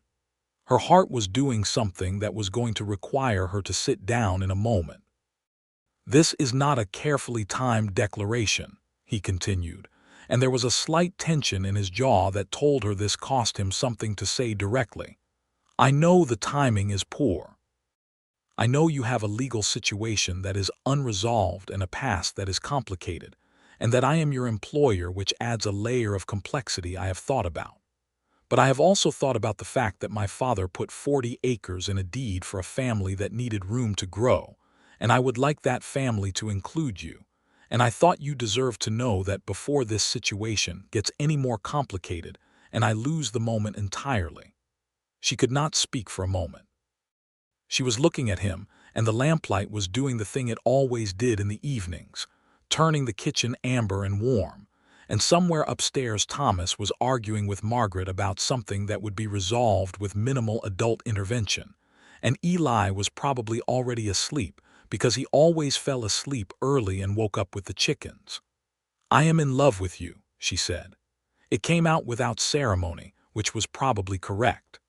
Her heart was doing something that was going to require her to sit down in a moment. "This is not a carefully timed declaration," he continued, and there was a slight tension in his jaw that told her this cost him something to say directly. "I know the timing is poor. I know you have a legal situation that is unresolved and a past that is complicated, and that I am your employer, which adds a layer of complexity I have thought about. But I have also thought about the fact that my father put 40 acres in a deed for a family that needed room to grow, and I would like that family to include you. And I thought you deserved to know that before this situation gets any more complicated and I lose the moment entirely." She could not speak for a moment. She was looking at him, and the lamplight was doing the thing it always did in the evenings, turning the kitchen amber and warm. And somewhere upstairs Thomas was arguing with Margaret about something that would be resolved with minimal adult intervention. And Eli was probably already asleep, because he always fell asleep early and woke up with the chickens. "I am in love with you," she said. It came out without ceremony, which was probably correct.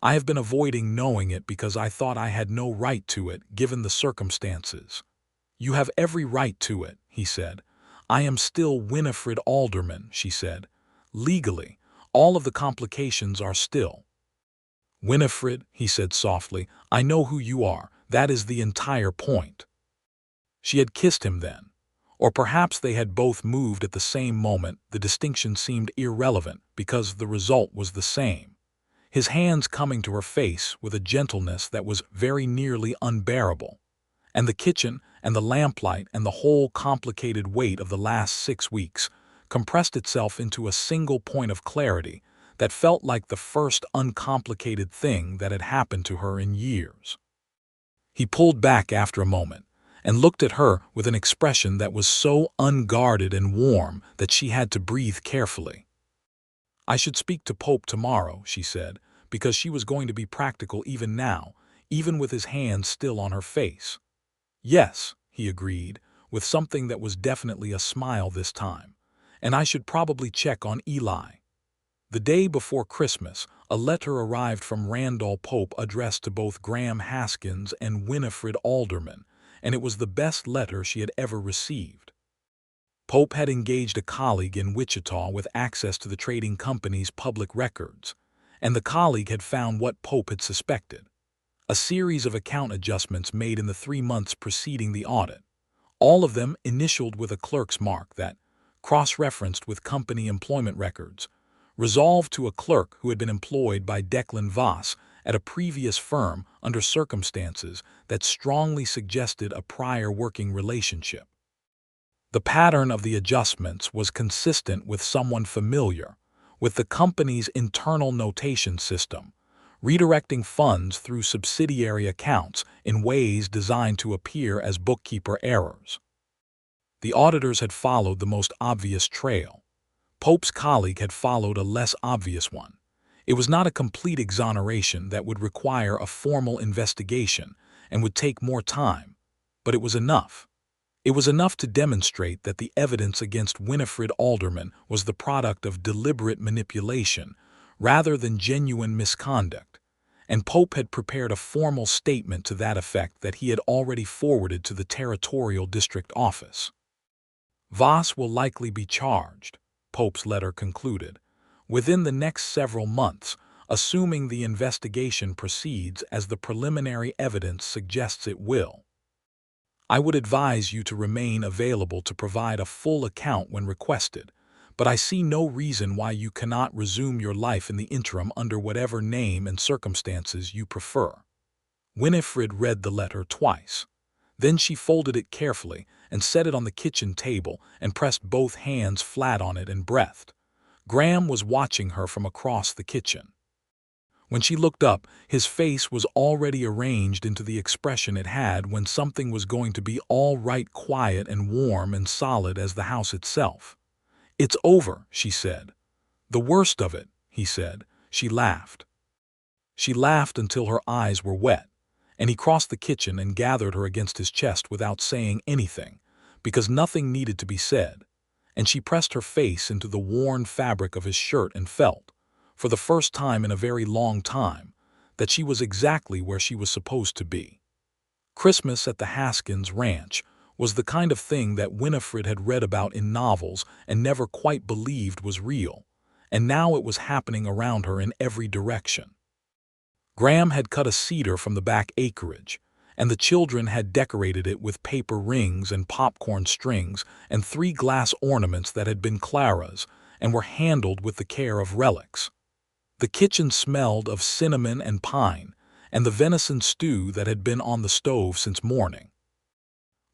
"I have been avoiding knowing it because I thought I had no right to it, given the circumstances." "You have every right to it," he said. "I am still Winifred Alderman," she said. "Legally, all of the complications are still." "Winifred," he said softly, "I know who you are. That is the entire point." She had kissed him then. Or perhaps they had both moved at the same moment. The distinction seemed irrelevant because the result was the same. His hands coming to her face with a gentleness that was very nearly unbearable. And the kitchen and the lamplight and the whole complicated weight of the last 6 weeks compressed itself into a single point of clarity that felt like the first uncomplicated thing that had happened to her in years. He pulled back after a moment and looked at her with an expression that was so unguarded and warm that she had to breathe carefully. "I should speak to Pope tomorrow," she said, because she was going to be practical even now, even with his hands still on her face. "Yes," he agreed, with something that was definitely a smile this time. "And I should probably check on Eli." The day before Christmas, a letter arrived from Randall Pope addressed to both Graham Haskins and Winifred Alderman, and it was the best letter she had ever received. Pope had engaged a colleague in Wichita with access to the trading company's public records, and the colleague had found what Pope had suspected. A series of account adjustments made in the 3 months preceding the audit, all of them initialed with a clerk's mark that, cross-referenced with company employment records, resolved to a clerk who had been employed by Declan Voss at a previous firm under circumstances that strongly suggested a prior working relationship. The pattern of the adjustments was consistent with someone familiar with the company's internal notation system, redirecting funds through subsidiary accounts in ways designed to appear as bookkeeper errors. The auditors had followed the most obvious trail. Pope's colleague had followed a less obvious one. It was not a complete exoneration that would require a formal investigation and would take more time, but it was enough. It was enough to demonstrate that the evidence against Winifred Alderman was the product of deliberate manipulation rather than genuine misconduct, and Pope had prepared a formal statement to that effect that he had already forwarded to the territorial district office. Voss will likely be charged, Pope's letter concluded, within the next several months, assuming the investigation proceeds as the preliminary evidence suggests it will. I would advise you to remain available to provide a full account when requested, but I see no reason why you cannot resume your life in the interim under whatever name and circumstances you prefer. Winifred read the letter twice. Then she folded it carefully and set it on the kitchen table and pressed both hands flat on it and breathed. Graham was watching her from across the kitchen. When she looked up, his face was already arranged into the expression it had when something was going to be all right, quiet and warm and solid as the house itself. "It's over," she said. "The worst of it," he said. She laughed. She laughed until her eyes were wet, and he crossed the kitchen and gathered her against his chest without saying anything, because nothing needed to be said, and she pressed her face into the worn fabric of his shirt and felt, for the first time in a very long time, that she was exactly where she was supposed to be. Christmas at the Haskins ranch was the kind of thing that Winifred had read about in novels and never quite believed was real, and now it was happening around her in every direction. Graham had cut a cedar from the back acreage, and the children had decorated it with paper rings and popcorn strings and 3 glass ornaments that had been Clara's and were handled with the care of relics. The kitchen smelled of cinnamon and pine and the venison stew that had been on the stove since morning.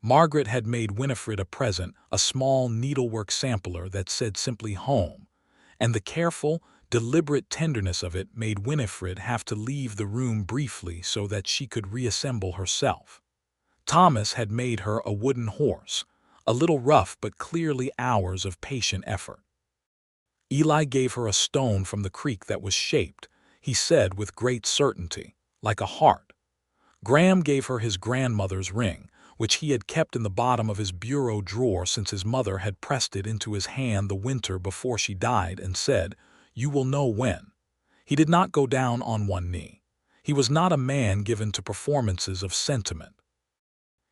Margaret had made Winifred a present, a small needlework sampler that said simply home, and the careful, deliberate tenderness of it made Winifred have to leave the room briefly so that she could reassemble herself. Thomas had made her a wooden horse, a little rough but clearly hours of patient effort. Eli gave her a stone from the creek that was shaped, he said with great certainty, like a heart. Graham gave her his grandmother's ring, which he had kept in the bottom of his bureau drawer since his mother had pressed it into his hand the winter before she died, and said, "You will know when." He did not go down on one knee. He was not a man given to performances of sentiment.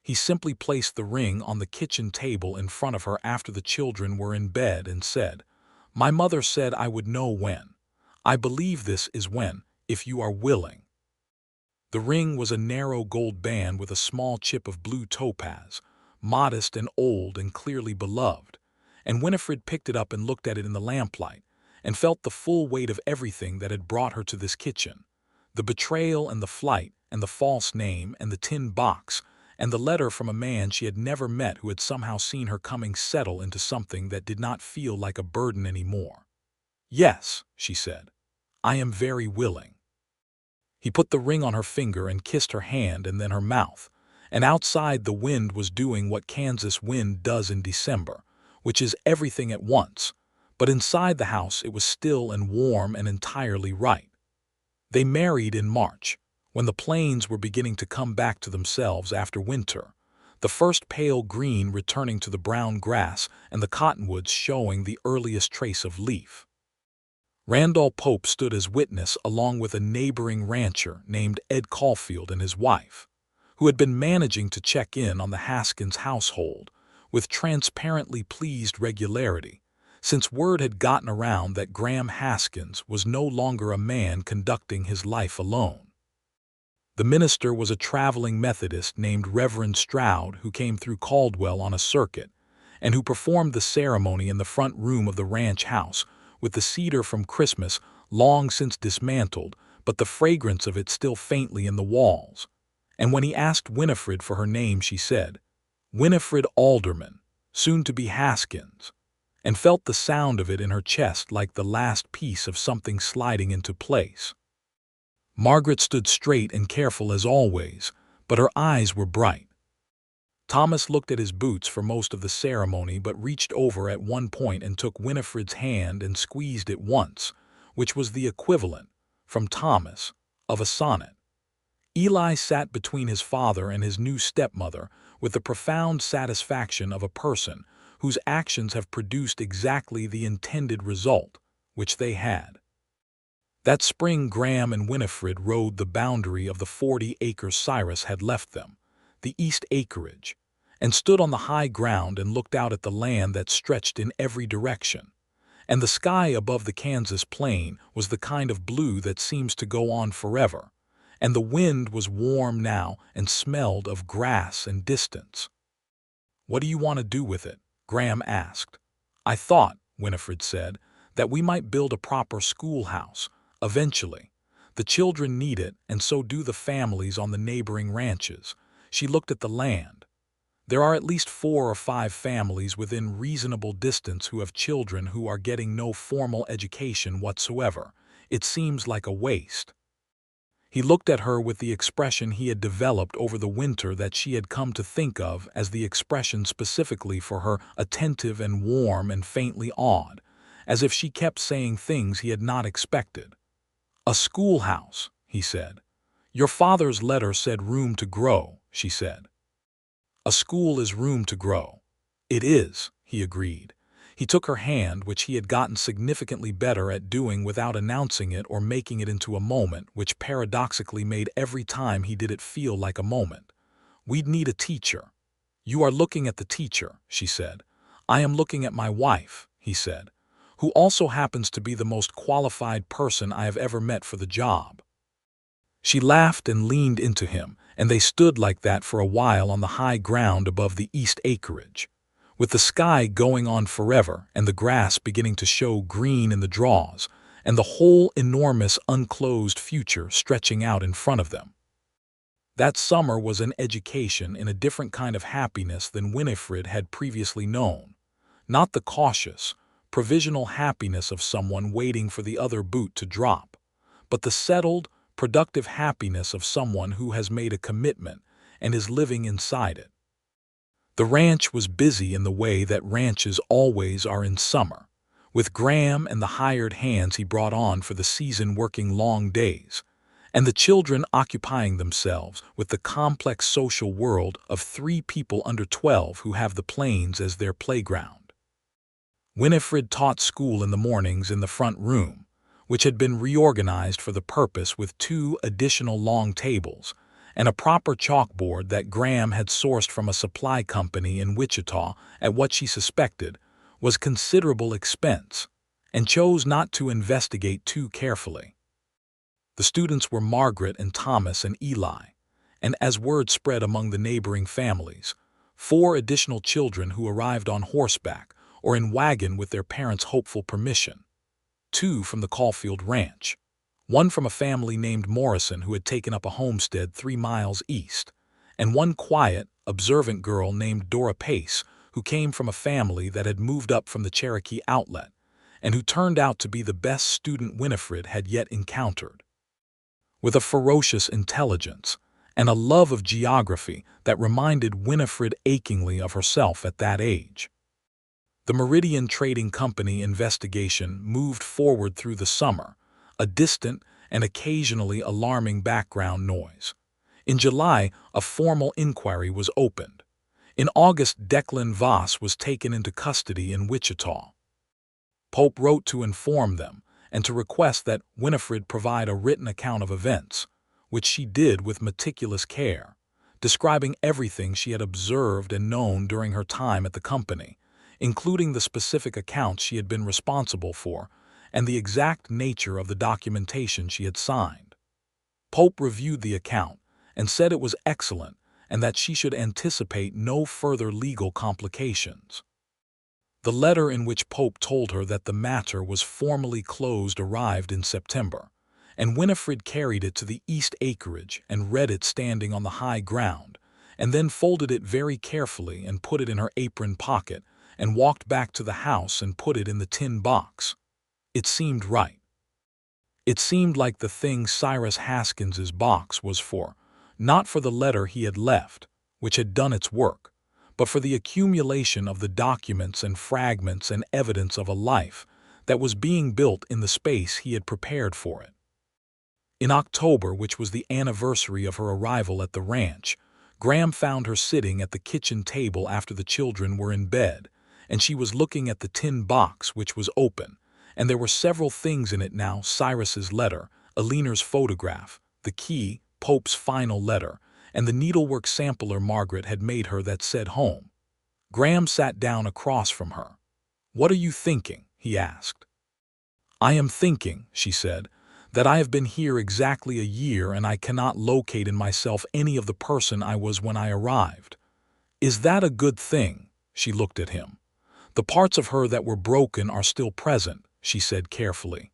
He simply placed the ring on the kitchen table in front of her after the children were in bed and said, "My mother said I would know when. I believe this is when, if you are willing." The ring was a narrow gold band with a small chip of blue topaz, modest and old and clearly beloved, and Winifred picked it up and looked at it in the lamplight, and felt the full weight of everything that had brought her to this kitchen, the betrayal and the flight and the false name and the tin box and the letter from a man she had never met who had somehow seen her coming settle into something that did not feel like a burden anymore. "Yes," she said, "I am very willing." He put the ring on her finger and kissed her hand and then her mouth, and outside the wind was doing what Kansas wind does in December, which is everything at once, but inside the house it was still and warm and entirely right. They married in March, when the plains were beginning to come back to themselves after winter, the first pale green returning to the brown grass and the cottonwoods showing the earliest trace of leaf. Randall Pope stood as witness along with a neighboring rancher named Ed Caulfield and his wife, who had been managing to check in on the Haskins household with transparently pleased regularity, since word had gotten around that Graham Haskins was no longer a man conducting his life alone. The minister was a traveling Methodist named Reverend Stroud who came through Caldwell on a circuit, and who performed the ceremony in the front room of the ranch house, with the cedar from Christmas long since dismantled, but the fragrance of it still faintly in the walls. And when he asked Winifred for her name, she said, "Winifred Alderman, soon to be Haskins," and felt the sound of it in her chest like the last piece of something sliding into place. Margaret stood straight and careful as always, but her eyes were bright. Thomas looked at his boots for most of the ceremony but reached over at one point and took Winifred's hand and squeezed it once, which was the equivalent, from Thomas, of a sonnet. Eli sat between his father and his new stepmother with the profound satisfaction of a person whose actions have produced exactly the intended result, which they had. That spring Graham and Winifred rode the boundary of the 40 acres Cyrus had left them, the east acreage, and stood on the high ground and looked out at the land that stretched in every direction. And the sky above the Kansas plain was the kind of blue that seems to go on forever, and the wind was warm now and smelled of grass and distance. "What do you want to do with it?" Graham asked. "I thought," Winifred said, "that we might build a proper schoolhouse, eventually. The children need it, and so do the families on the neighboring ranches." She looked at the land. "There are at least 4 or 5 families within reasonable distance who have children who are getting no formal education whatsoever. It seems like a waste." He looked at her with the expression he had developed over the winter that she had come to think of as the expression specifically for her, attentive and warm and faintly awed, as if she kept saying things he had not expected. "A schoolhouse," he said. "Your father's letter said room to grow," she said. "A school is room to grow." "It is," he agreed. He took her hand, which he had gotten significantly better at doing without announcing it or making it into a moment, which paradoxically made every time he did it feel like a moment. "We'd need a teacher." "You are looking at the teacher," she said. "I am looking at my wife," he said, "who also happens to be the most qualified person I have ever met for the job." She laughed and leaned into him, and they stood like that for a while on the high ground above the east acreage, with the sky going on forever and the grass beginning to show green in the draws, and the whole enormous unclosed future stretching out in front of them. That summer was an education in a different kind of happiness than Winifred had previously known, not the cautious, provisional happiness of someone waiting for the other boot to drop, but the settled, productive happiness of someone who has made a commitment and is living inside it. The ranch was busy in the way that ranches always are in summer, with Graham and the hired hands he brought on for the season working long days, and the children occupying themselves with the complex social world of 3 people under 12 who have the plains as their playground. Winifred taught school in the mornings in the front room, which had been reorganized for the purpose with 2 additional long tables and a proper chalkboard that Graham had sourced from a supply company in Wichita at what she suspected was considerable expense, and chose not to investigate too carefully. The students were Margaret and Thomas and Eli, and as word spread among the neighboring families, 4 additional children who arrived on horseback or in wagon with their parents' hopeful permission. 2 from the Caulfield Ranch, 1 from a family named Morrison who had taken up a homestead 3 miles east, and 1 quiet, observant girl named Dora Pace who came from a family that had moved up from the Cherokee Outlet and who turned out to be the best student Winifred had yet encountered. With a ferocious intelligence and a love of geography that reminded Winifred achingly of herself at that age. The Meridian Trading Company investigation moved forward through the summer, a distant and occasionally alarming background noise. In July, a formal inquiry was opened. In August, Declan Voss was taken into custody in Wichita. Pope wrote to inform them and to request that Winifred provide a written account of events, which she did with meticulous care, describing everything she had observed and known during her time at the company, including the specific accounts she had been responsible for and the exact nature of the documentation she had signed. Pope reviewed the account and said it was excellent and that she should anticipate no further legal complications. The letter in which Pope told her that the matter was formally closed arrived in September, and Winifred carried it to the east acreage and read it standing on the high ground, and then folded it very carefully and put it in her apron pocket and walked back to the house and put it in the tin box. It seemed right. It seemed like the thing Cyrus Haskins's box was for, not for the letter he had left, which had done its work, but for the accumulation of the documents and fragments and evidence of a life that was being built in the space he had prepared for it. In October, which was the anniversary of her arrival at the ranch, Graham found her sitting at the kitchen table after the children were in bed, and she was looking at the tin box, which was open, and there were several things in it now: Cyrus's letter, Alina's photograph, the key, Pope's final letter, and the needlework sampler Margaret had made her that said home. Graham sat down across from her. "What are you thinking?" he asked. "I am thinking," she said, "that I have been here exactly a year and I cannot locate in myself any of the person I was when I arrived." "Is that a good thing?" She looked at him. "The parts of her that were broken are still present," she said carefully.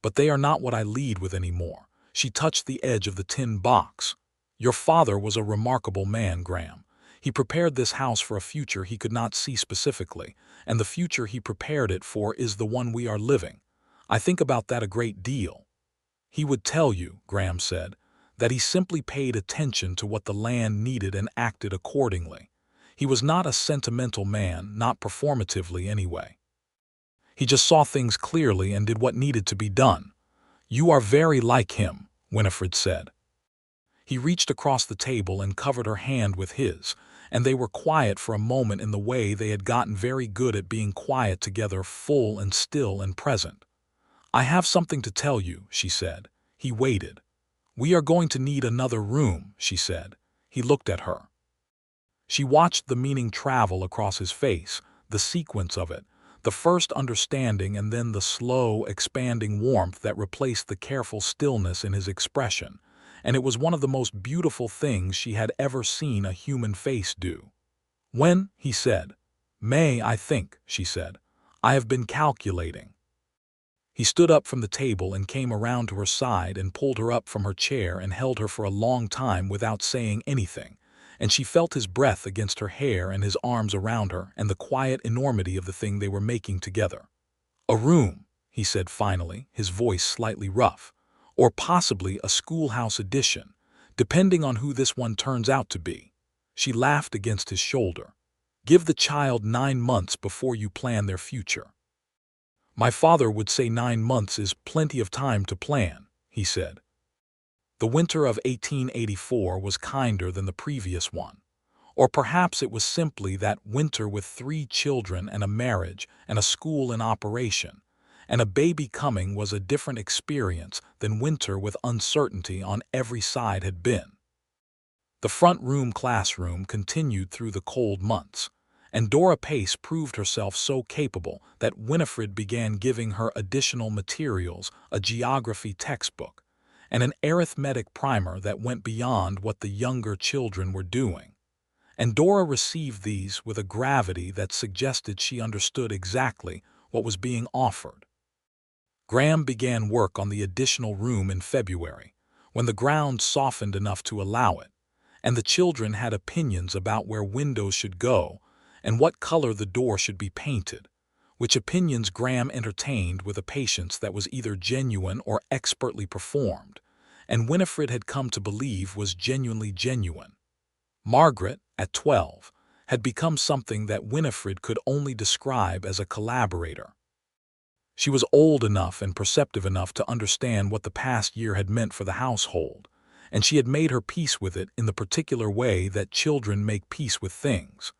"But they are not what I lead with anymore." She touched the edge of the tin box. "Your father was a remarkable man, Graham. He prepared this house for a future he could not see specifically, and the future he prepared it for is the one we are living. I think about that a great deal." "He would tell you," Graham said, "that he simply paid attention to what the land needed and acted accordingly. He was not a sentimental man, not performatively anyway. He just saw things clearly and did what needed to be done." "You are very like him," Winifred said. He reached across the table and covered her hand with his, and they were quiet for a moment in the way they had gotten very good at being quiet together, full and still and present. "I have something to tell you," she said. He waited. "We are going to need another room," she said. He looked at her. She watched the meaning travel across his face, the sequence of it, the first understanding and then the slow, expanding warmth that replaced the careful stillness in his expression, and it was one of the most beautiful things she had ever seen a human face do. "When?" he said. "May, I think," she said. "I have been calculating." He stood up from the table and came around to her side and pulled her up from her chair and held her for a long time without saying anything, and she felt his breath against her hair and his arms around her and the quiet enormity of the thing they were making together. "A room," he said finally, his voice slightly rough, "or possibly a schoolhouse addition, depending on who this one turns out to be." She laughed against his shoulder. "Give the child 9 months before you plan their future." "My father would say 9 months is plenty of time to plan," he said. The winter of 1884 was kinder than the previous one. Or perhaps it was simply that winter with 3 children and a marriage and a school in operation, and a baby coming was a different experience than winter with uncertainty on every side had been. The front room classroom continued through the cold months, and Dora Pace proved herself so capable that Winifred began giving her additional materials, a geography textbook, and an arithmetic primer that went beyond what the younger children were doing. And Dora received these with a gravity that suggested she understood exactly what was being offered. Graham began work on the additional room in February, when the ground softened enough to allow it, and the children had opinions about where windows should go and what color the door should be painted, which opinions Graham entertained with a patience that was either genuine or expertly performed, and Winifred had come to believe was genuinely genuine. Margaret, at 12, had become something that Winifred could only describe as a collaborator. She was old enough and perceptive enough to understand what the past year had meant for the household, and she had made her peace with it in the particular way that children make peace with things,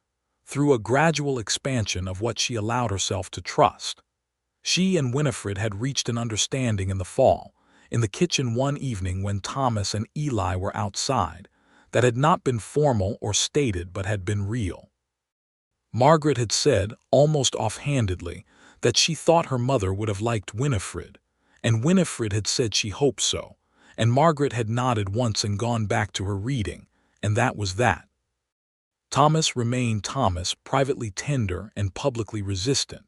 through a gradual expansion of what she allowed herself to trust. She and Winifred had reached an understanding in the fall, in the kitchen one evening when Thomas and Eli were outside, that had not been formal or stated but had been real. Margaret had said, almost offhandedly, that she thought her mother would have liked Winifred, and Winifred had said she hoped so, and Margaret had nodded once and gone back to her reading, and that was that. Thomas remained Thomas, privately tender and publicly resistant,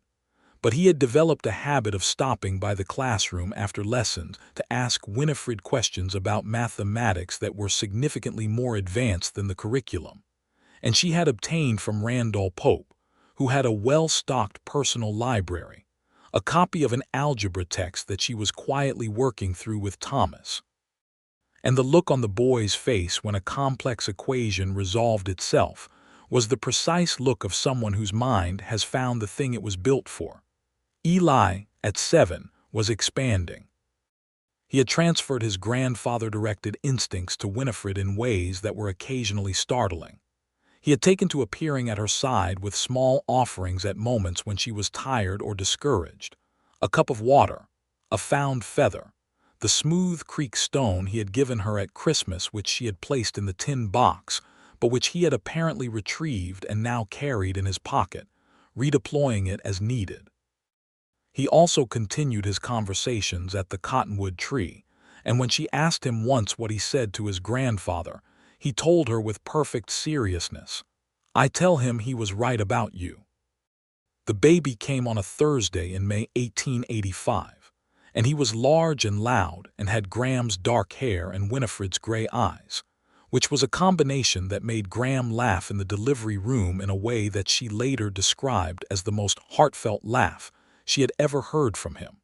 but he had developed a habit of stopping by the classroom after lessons to ask Winifred questions about mathematics that were significantly more advanced than the curriculum, and she had obtained from Randall Pope, who had a well-stocked personal library, a copy of an algebra text that she was quietly working through with Thomas. And the look on the boy's face when a complex equation resolved itself was the precise look of someone whose mind has found the thing it was built for. Eli, at 7, was expanding. He had transferred his grandfather-directed instincts to Winifred in ways that were occasionally startling. He had taken to appearing at her side with small offerings at moments when she was tired or discouraged. A cup of water, a found feather, the smooth creek stone he had given her at Christmas, which she had placed in the tin box, but which he had apparently retrieved and now carried in his pocket, redeploying it as needed. He also continued his conversations at the cottonwood tree, and when she asked him once what he said to his grandfather, he told her with perfect seriousness, "I tell him he was right about you." The baby came on a Thursday in May 1885, and he was large and loud and had Graham's dark hair and Winifred's gray eyes, which was a combination that made Graham laugh in the delivery room in a way that she later described as the most heartfelt laugh she had ever heard from him.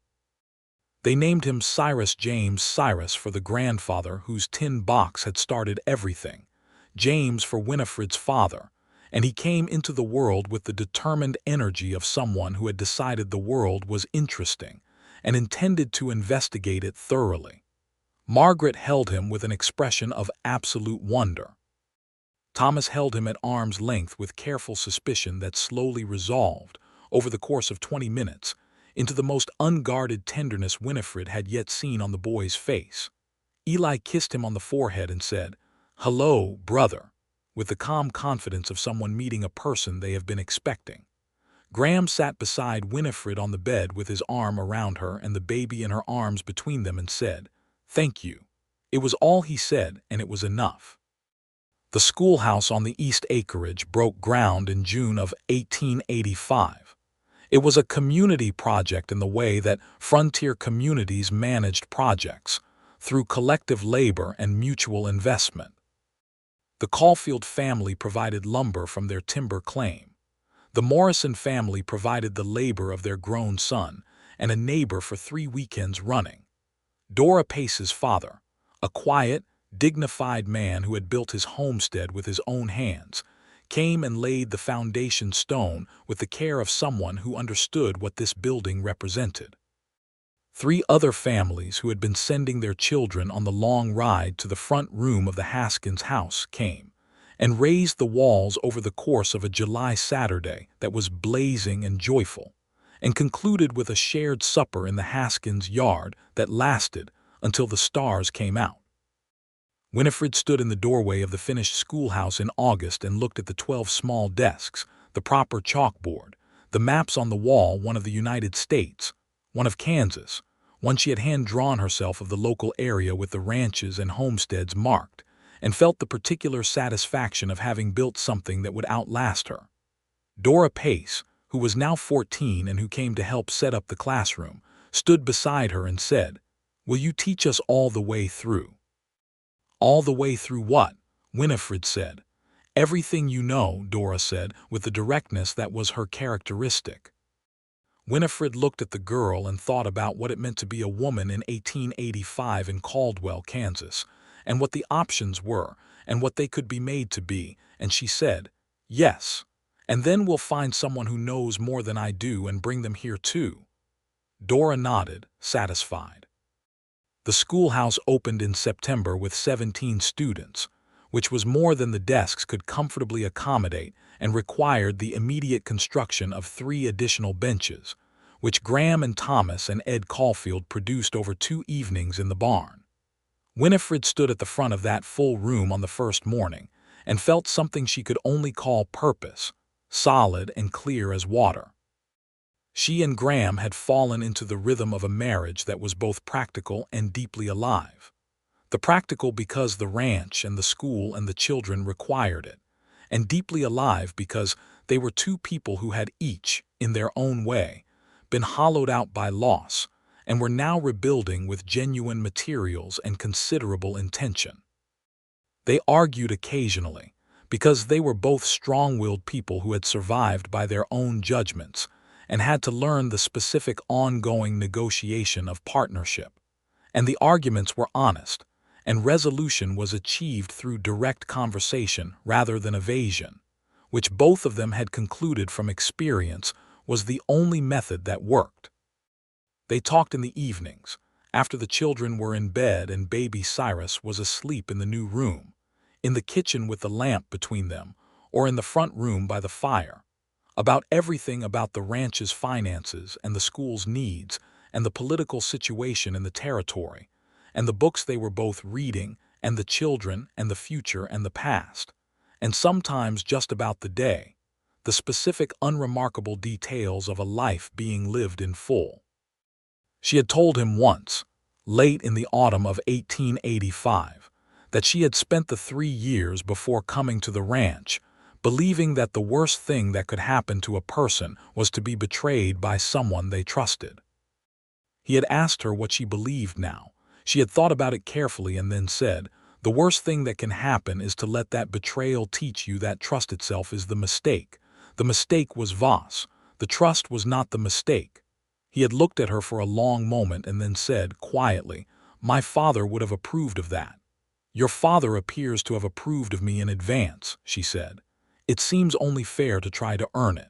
They named him Cyrus James Cyrus for the grandfather whose tin box had started everything, James for Winifred's father, and he came into the world with the determined energy of someone who had decided the world was interesting and intended to investigate it thoroughly. Margaret held him with an expression of absolute wonder. Thomas held him at arm's length with careful suspicion that slowly resolved, over the course of 20 minutes, into the most unguarded tenderness Winifred had yet seen on the boy's face. Eli kissed him on the forehead and said, "Hello, brother," with the calm confidence of someone meeting a person they have been expecting. Graham sat beside Winifred on the bed with his arm around her and the baby in her arms between them and said, "Thank you." It was all he said, and it was enough. The schoolhouse on the East Acreage broke ground in June of 1885. It was a community project in the way that frontier communities managed projects, through collective labor and mutual investment. The Caulfield family provided lumber from their timber claim. The Morrison family provided the labor of their grown son and a neighbor for 3 weekends running. Dora Pace's father, a quiet, dignified man who had built his homestead with his own hands, came and laid the foundation stone with the care of someone who understood what this building represented. 3 other families who had been sending their children on the long ride to the front room of the Haskins house came and raised the walls over the course of a July Saturday that was blazing and joyful, and concluded with a shared supper in the Haskins yard that lasted until the stars came out. Winifred stood in the doorway of the finished schoolhouse in August and looked at the 12 small desks, the proper chalkboard, the maps on the wall, one of the United States, one of Kansas, one she had hand-drawn herself of the local area with the ranches and homesteads marked, and felt the particular satisfaction of having built something that would outlast her. Dora Pace, who was now 14 and who came to help set up the classroom, stood beside her and said, "Will you teach us all the way through?" "All the way through what?" Winifred said. "Everything you know," Dora said, with the directness that was her characteristic. Winifred looked at the girl and thought about what it meant to be a woman in 1885 in Caldwell, Kansas, and what the options were, and what they could be made to be, and she said, "Yes, and then we'll find someone who knows more than I do and bring them here too." Dora nodded, satisfied. The schoolhouse opened in September with 17 students, which was more than the desks could comfortably accommodate and required the immediate construction of 3 additional benches, which Graham and Thomas and Ed Caulfield produced over 2 evenings in the barn. Winifred stood at the front of that full room on the first morning and felt something she could only call purpose, solid and clear as water. She and Graham had fallen into the rhythm of a marriage that was both practical and deeply alive. The practical because the ranch and the school and the children required it, and deeply alive because they were 2 people who had each, in their own way, been hollowed out by loss, and were now rebuilding with genuine materials and considerable intention. They argued occasionally, because they were both strong-willed people who had survived by their own judgments, and had to learn the specific ongoing negotiation of partnership. And the arguments were honest, and resolution was achieved through direct conversation rather than evasion, which both of them had concluded from experience was the only method that worked. They talked in the evenings, after the children were in bed and baby Cyrus was asleep in the new room, in the kitchen with the lamp between them, or in the front room by the fire, about everything about the ranch's finances and the school's needs and the political situation in the territory, and the books they were both reading, and the children and the future and the past, and sometimes just about the day, the specific unremarkable details of a life being lived in full. She had told him once, late in the autumn of 1885, that she had spent the 3 years before coming to the ranch believing that the worst thing that could happen to a person was to be betrayed by someone they trusted. He had asked her what she believed now. She had thought about it carefully and then said, "The worst thing that can happen is to let that betrayal teach you that trust itself is the mistake. The mistake was Voss. The trust was not the mistake." He had looked at her for a long moment and then said, quietly, "My father would have approved of that." "Your father appears to have approved of me in advance," she said. "It seems only fair to try to earn it."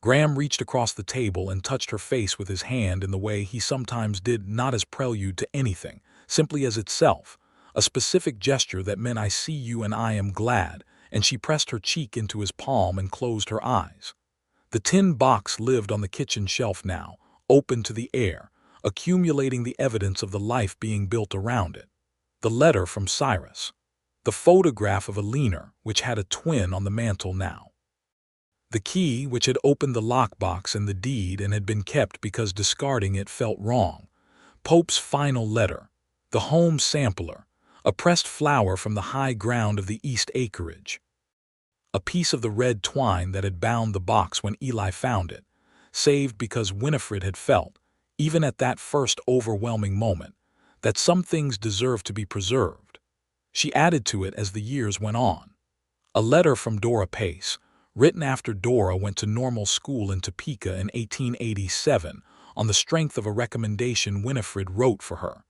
Graham reached across the table and touched her face with his hand in the way he sometimes did, not as prelude to anything, simply as itself, a specific gesture that meant "I see you and I am glad," and she pressed her cheek into his palm and closed her eyes. The tin box lived on the kitchen shelf now, open to the air, accumulating the evidence of the life being built around it. The letter from Cyrus. The photograph of a Leaner, which had a twin on the mantel now. The key, which had opened the lockbox, and the deed and had been kept because discarding it felt wrong. Pope's final letter. The home sampler. A pressed flower from the high ground of the east acreage. A piece of the red twine that had bound the box when Eli found it, saved because Winifred had felt, even at that first overwhelming moment, that some things deserved to be preserved. She added to it as the years went on. A letter from Dora Pace, written after Dora went to normal school in Topeka in 1887 on the strength of a recommendation Winifred wrote for her,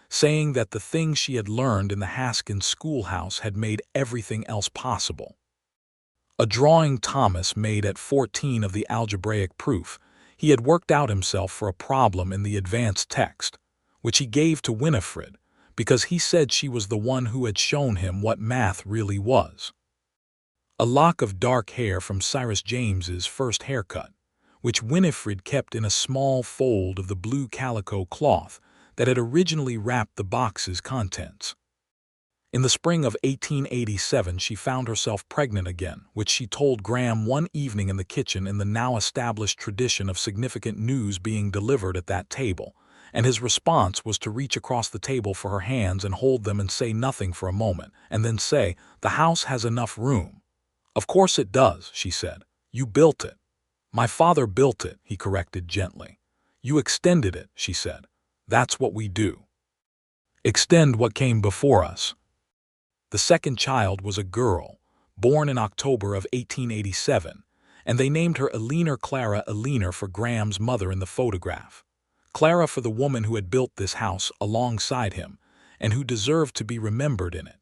saying that the things she had learned in the Haskins schoolhouse had made everything else possible. A drawing Thomas made at 14 of the algebraic proof he had worked out himself for a problem in the advanced text, which he gave to Winifred because he said she was the one who had shown him what math really was. A lock of dark hair from Cyrus James's first haircut, which Winifred kept in a small fold of the blue calico cloth that had originally wrapped the box's contents. In the spring of 1887 she found herself pregnant again, which she told Graham one evening in the kitchen in the now-established tradition of significant news being delivered at that table, and his response was to reach across the table for her hands and hold them and say nothing for a moment, and then say, "The house has enough room." "Of course it does," she said. "You built it." "My father built it," he corrected gently. "You extended it," she said. "That's what we do. Extend what came before us." The second child was a girl, born in October of 1887, and they named her Eleanor Clara Eleanor for Graham's mother in the photograph. Clara for the woman who had built this house alongside him and who deserved to be remembered in it.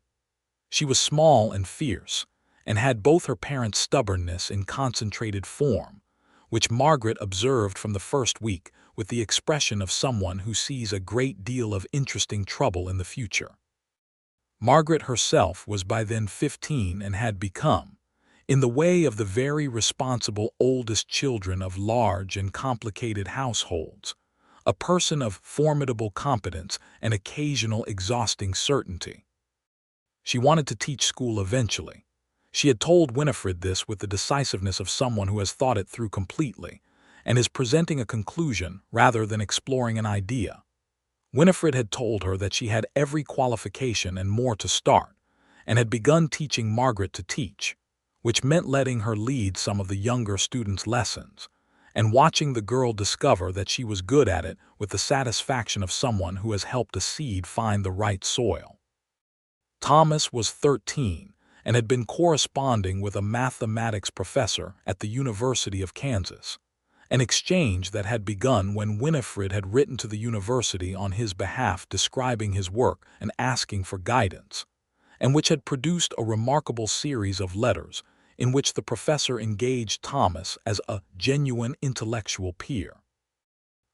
She was small and fierce, and had both her parents' stubbornness in concentrated form, which Margaret observed from the first week with the expression of someone who sees a great deal of interesting trouble in the future. Margaret herself was by then 15 and had become, in the way of the very responsible oldest children of large and complicated households, a person of formidable competence and occasional exhausting certainty. She wanted to teach school eventually. She had told Winifred this with the decisiveness of someone who has thought it through completely and is presenting a conclusion rather than exploring an idea. Winifred had told her that she had every qualification and more to start, and had begun teaching Margaret to teach, which meant letting her lead some of the younger students' lessons, and watching the girl discover that she was good at it with the satisfaction of someone who has helped a seed find the right soil. Thomas was 13 and had been corresponding with a mathematics professor at the University of Kansas, an exchange that had begun when Winifred had written to the university on his behalf describing his work and asking for guidance, and which had produced a remarkable series of letters in which the professor engaged Thomas as a genuine intellectual peer.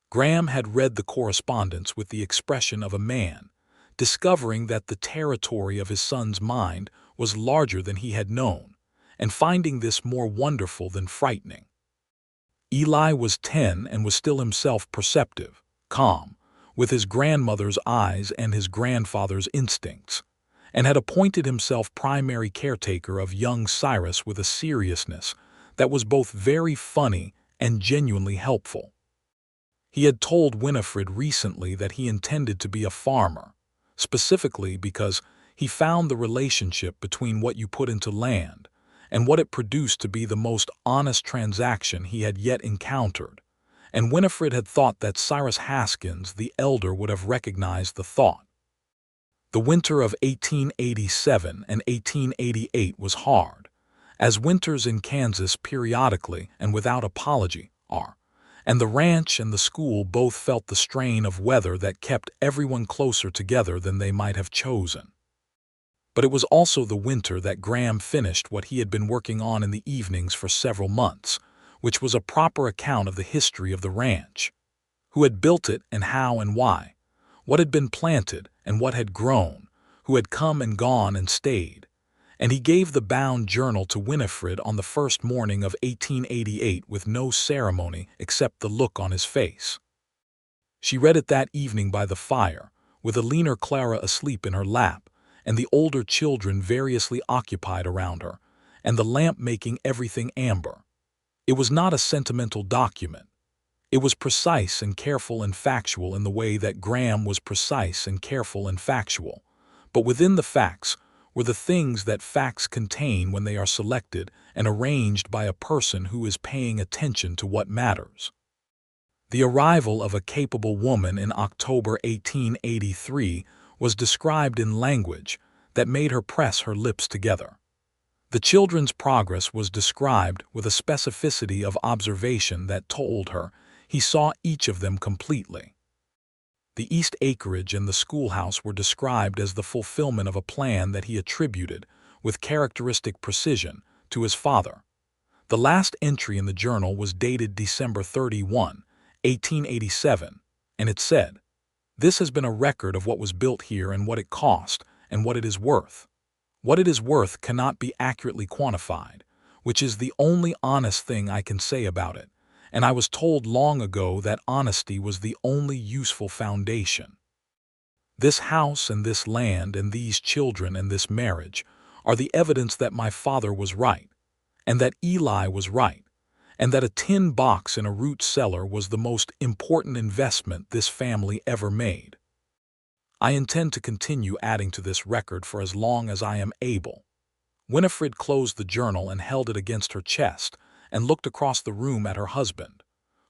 Graham had read the correspondence with the expression of a man, discovering that the territory of his son's mind was larger than he had known, and finding this more wonderful than frightening. Eli was 10 and was still himself perceptive, calm, with his grandmother's eyes and his grandfather's instincts, and had appointed himself primary caretaker of young Cyrus with a seriousness that was both very funny and genuinely helpful. He had told Winifred recently that he intended to be a farmer, specifically because he found the relationship between what you put into land and what it produced to be the most honest transaction he had yet encountered, and Winifred had thought that Cyrus Haskins the elder would have recognized the thought. The winter of 1887 and 1888 was hard, as winters in Kansas periodically and without apology are, and the ranch and the school both felt the strain of weather that kept everyone closer together than they might have chosen. But it was also the winter that Graham finished what he had been working on in the evenings for several months, which was a proper account of the history of the ranch, who had built it and how and why, what had been planted and what had grown, who had come and gone and stayed, and he gave the bound journal to Winifred on the first morning of 1888 with no ceremony except the look on his face. She read it that evening by the fire, with a leaner Clara asleep in her lap, and the older children variously occupied around her, and the lamp making everything amber. It was not a sentimental document. It was precise and careful and factual in the way that Graham was precise and careful and factual, but within the facts were the things that facts contain when they are selected and arranged by a person who is paying attention to what matters. The arrival of a capable woman in October 1883 was described in language that made her press her lips together. The children's progress was described with a specificity of observation that told her he saw each of them completely. The East Acreage and the schoolhouse were described as the fulfillment of a plan that he attributed, with characteristic precision, to his father. The last entry in the journal was dated December 31, 1887, and it said, "This has been a record of what was built here and what it cost and what it is worth. What it is worth cannot be accurately quantified, which is the only honest thing I can say about it, and I was told long ago that honesty was the only useful foundation. This house and this land and these children and this marriage are the evidence that my father was right, and that Eli was right, and that a tin box in a root cellar was the most important investment this family ever made. I intend to continue adding to this record for as long as I am able." Winifred closed the journal and held it against her chest and looked across the room at her husband,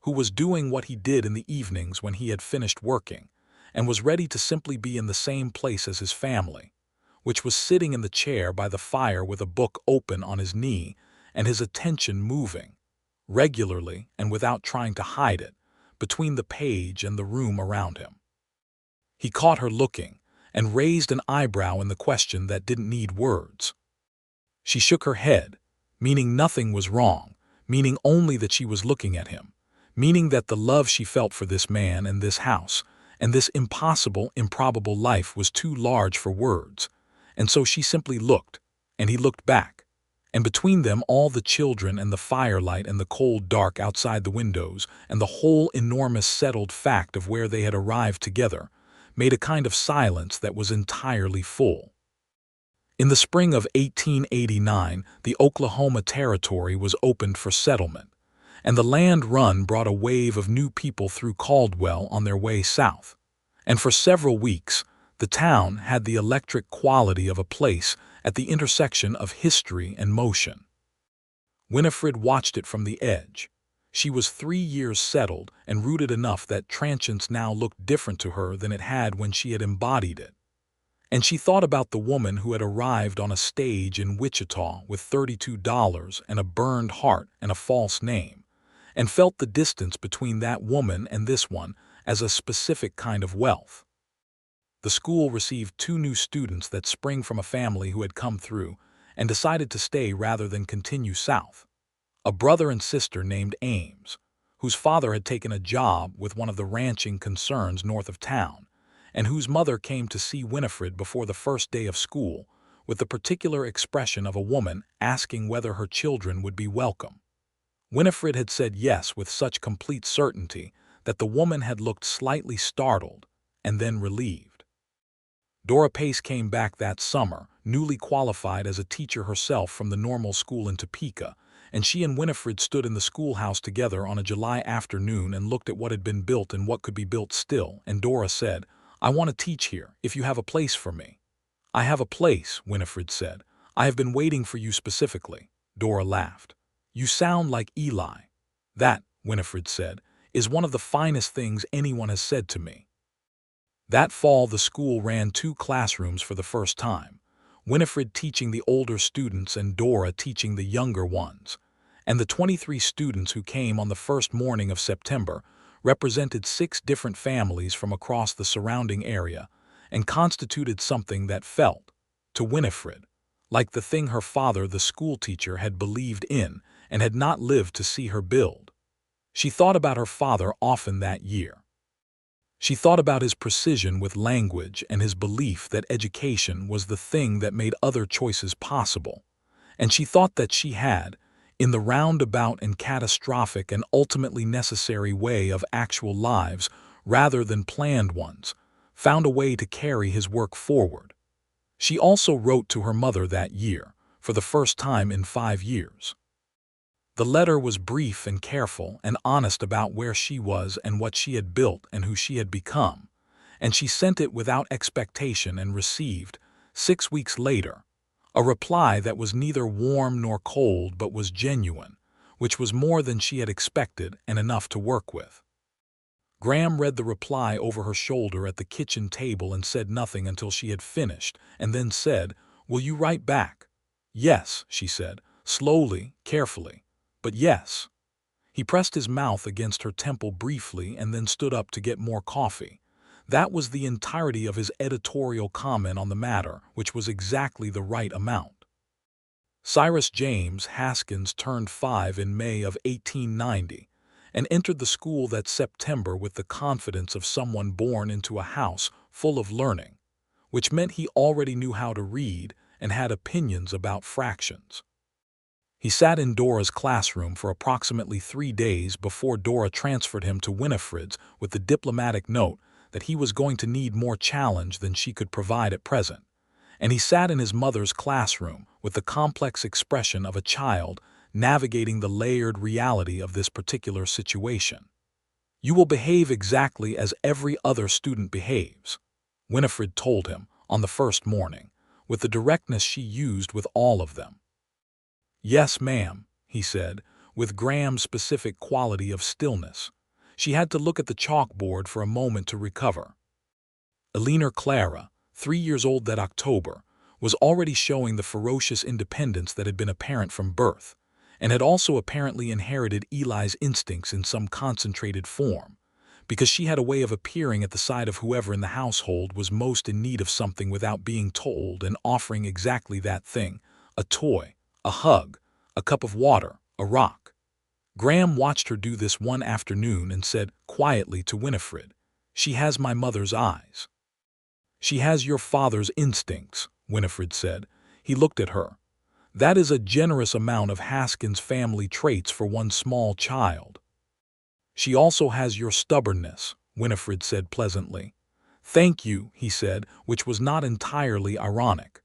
who was doing what he did in the evenings when he had finished working, and was ready to simply be in the same place as his family, which was sitting in the chair by the fire with a book open on his knee and his attention moving, regularly and without trying to hide it, between the page and the room around him. He caught her looking and raised an eyebrow in the question that didn't need words. She shook her head, meaning nothing was wrong, meaning only that she was looking at him, meaning that the love she felt for this man and this house and this impossible, improbable life was too large for words, and so she simply looked, and he looked back, and between them all the children and the firelight and the cold dark outside the windows and the whole enormous settled fact of where they had arrived together made a kind of silence that was entirely full. In the spring of 1889, the Oklahoma Territory was opened for settlement, and the land run brought a wave of new people through Caldwell on their way south, and for several weeks the town had the electric quality of a place at the intersection of history and motion. Winifred watched it from the edge. She was 3 years settled and rooted enough that transience now looked different to her than it had when she had embodied it. And she thought about the woman who had arrived on a stage in Wichita with $32 and a burned heart and a false name, and felt the distance between that woman and this one as a specific kind of wealth. The school received 2 new students that spring from a family who had come through and decided to stay rather than continue south. A brother and sister named Ames, whose father had taken a job with one of the ranching concerns north of town, and whose mother came to see Winifred before the first day of school with the particular expression of a woman asking whether her children would be welcome. Winifred had said yes with such complete certainty that the woman had looked slightly startled and then relieved. Dora Pace came back that summer, newly qualified as a teacher herself from the normal school in Topeka, and she and Winifred stood in the schoolhouse together on a July afternoon and looked at what had been built and what could be built still, and Dora said, "I want to teach here, if you have a place for me." "I have a place," Winifred said. "I have been waiting for you specifically." Dora laughed. "You sound like Eli." "That," Winifred said, "is one of the finest things anyone has said to me." That fall, the school ran 2 classrooms for the first time, Winifred teaching the older students and Dora teaching the younger ones. And the 23 students who came on the first morning of September represented 6 different families from across the surrounding area and constituted something that felt, to Winifred, like the thing her father, the schoolteacher, had believed in and had not lived to see her build. She thought about her father often that year. She thought about his precision with language and his belief that education was the thing that made other choices possible. And she thought that she had, in the roundabout and catastrophic and ultimately necessary way of actual lives rather than planned ones, found a way to carry his work forward. She also wrote to her mother that year, for the first time in 5 years. The letter was brief and careful and honest about where she was and what she had built and who she had become, and she sent it without expectation and received, 6 weeks later, a reply that was neither warm nor cold but was genuine, which was more than she had expected and enough to work with. Graham read the reply over her shoulder at the kitchen table and said nothing until she had finished, and then said, "Will you write back?" "Yes," she said, slowly, carefully. "But yes." He pressed his mouth against her temple briefly and then stood up to get more coffee. That was the entirety of his editorial comment on the matter, which was exactly the right amount. Cyrus James Haskins turned 5 in May of 1890 and entered the school that September with the confidence of someone born into a house full of learning, which meant he already knew how to read and had opinions about fractions. He sat in Dora's classroom for approximately 3 days before Dora transferred him to Winifred's with the diplomatic note that he was going to need more challenge than she could provide at present. And he sat in his mother's classroom with the complex expression of a child navigating the layered reality of this particular situation. "You will behave exactly as every other student behaves," Winifred told him on the first morning, with the directness she used with all of them. "Yes, ma'am," he said, with Graham's specific quality of stillness. She had to look at the chalkboard for a moment to recover. Eleanor Clara, 3 years old that October, was already showing the ferocious independence that had been apparent from birth, and had also apparently inherited Eli's instincts in some concentrated form, because she had a way of appearing at the side of whoever in the household was most in need of something without being told and offering exactly that thing: a toy, a hug, a cup of water, a rock. Graham watched her do this one afternoon and said quietly to Winifred, "She has my mother's eyes." "She has your father's instincts," Winifred said. He looked at her. "That is a generous amount of Haskins family traits for one small child." "She also has your stubbornness," Winifred said pleasantly. "Thank you," he said, which was not entirely ironic.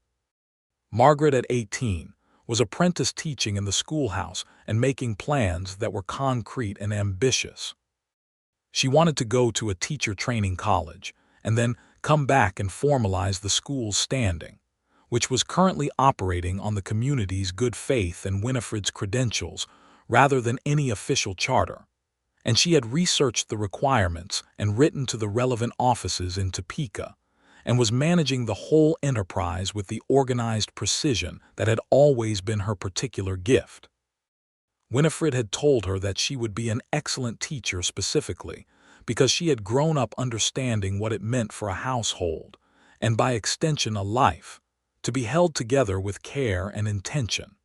Margaret, at 18, was apprentice teaching in the schoolhouse and making plans that were concrete and ambitious. She wanted to go to a teacher training college and then come back and formalize the school's standing, which was currently operating on the community's good faith and Winifred's credentials rather than any official charter. And she had researched the requirements and written to the relevant offices in Topeka, and was managing the whole enterprise with the organized precision that had always been her particular gift. Winifred had told her that she would be an excellent teacher specifically because she had grown up understanding what it meant for a household, and by extension a life, to be held together with care and intention.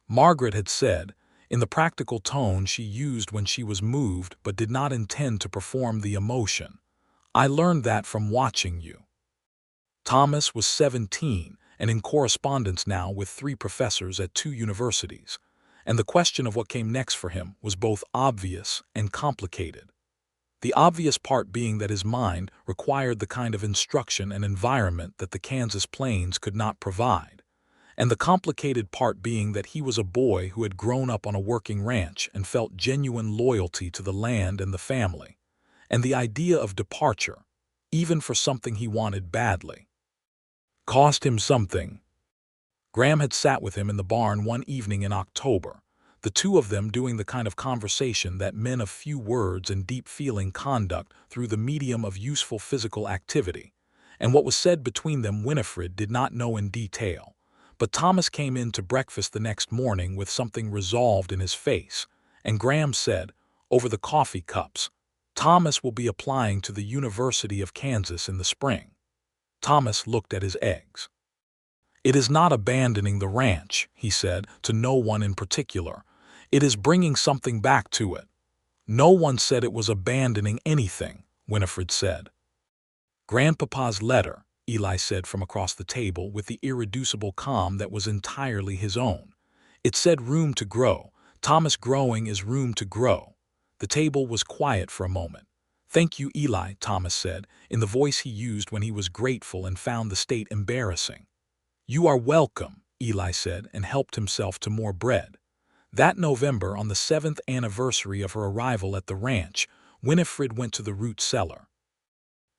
Margaret had said, in the practical tone she used when she was moved but did not intend to perform the emotion, "I learned that from watching you." Thomas was 17 and in correspondence now with 3 professors at 2 universities, and the question of what came next for him was both obvious and complicated. The obvious part being that his mind required the kind of instruction and environment that the Kansas plains could not provide, and the complicated part being that he was a boy who had grown up on a working ranch and felt genuine loyalty to the land and the family, and the idea of departure, even for something he wanted badly, cost him something. Graham had sat with him in the barn one evening in October, the two of them doing the kind of conversation that men of few words and deep-feeling conduct through the medium of useful physical activity, and what was said between them Winifred did not know in detail, but Thomas came in to breakfast the next morning with something resolved in his face, and Graham said, over the coffee cups, "Thomas will be applying to the University of Kansas in the spring." Thomas looked at his eggs. "It is not abandoning the ranch," he said, to no one in particular. "It is bringing something back to it." "No one said it was abandoning anything," Winifred said. "Grandpapa's letter," Eli said from across the table with the irreducible calm that was entirely his own. "It said room to grow. Thomas, growing is room to grow." The table was quiet for a moment. "Thank you, Eli," Thomas said, in the voice he used when he was grateful and found the state embarrassing. "You are welcome," Eli said, and helped himself to more bread. That November, on the 7th anniversary of her arrival at the ranch, Winifred went to the root cellar.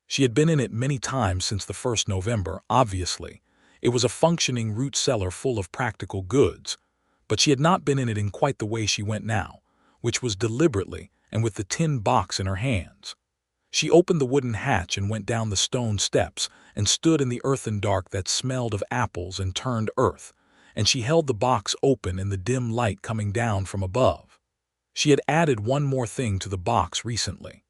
She had been in it many times since the first November, obviously. It was a functioning root cellar full of practical goods, but she had not been in it in quite the way she went now, which was deliberately and with the tin box in her hands. She opened the wooden hatch and went down the stone steps and stood in the earthen dark that smelled of apples and turned earth, and she held the box open in the dim light coming down from above. She had added one more thing to the box recently.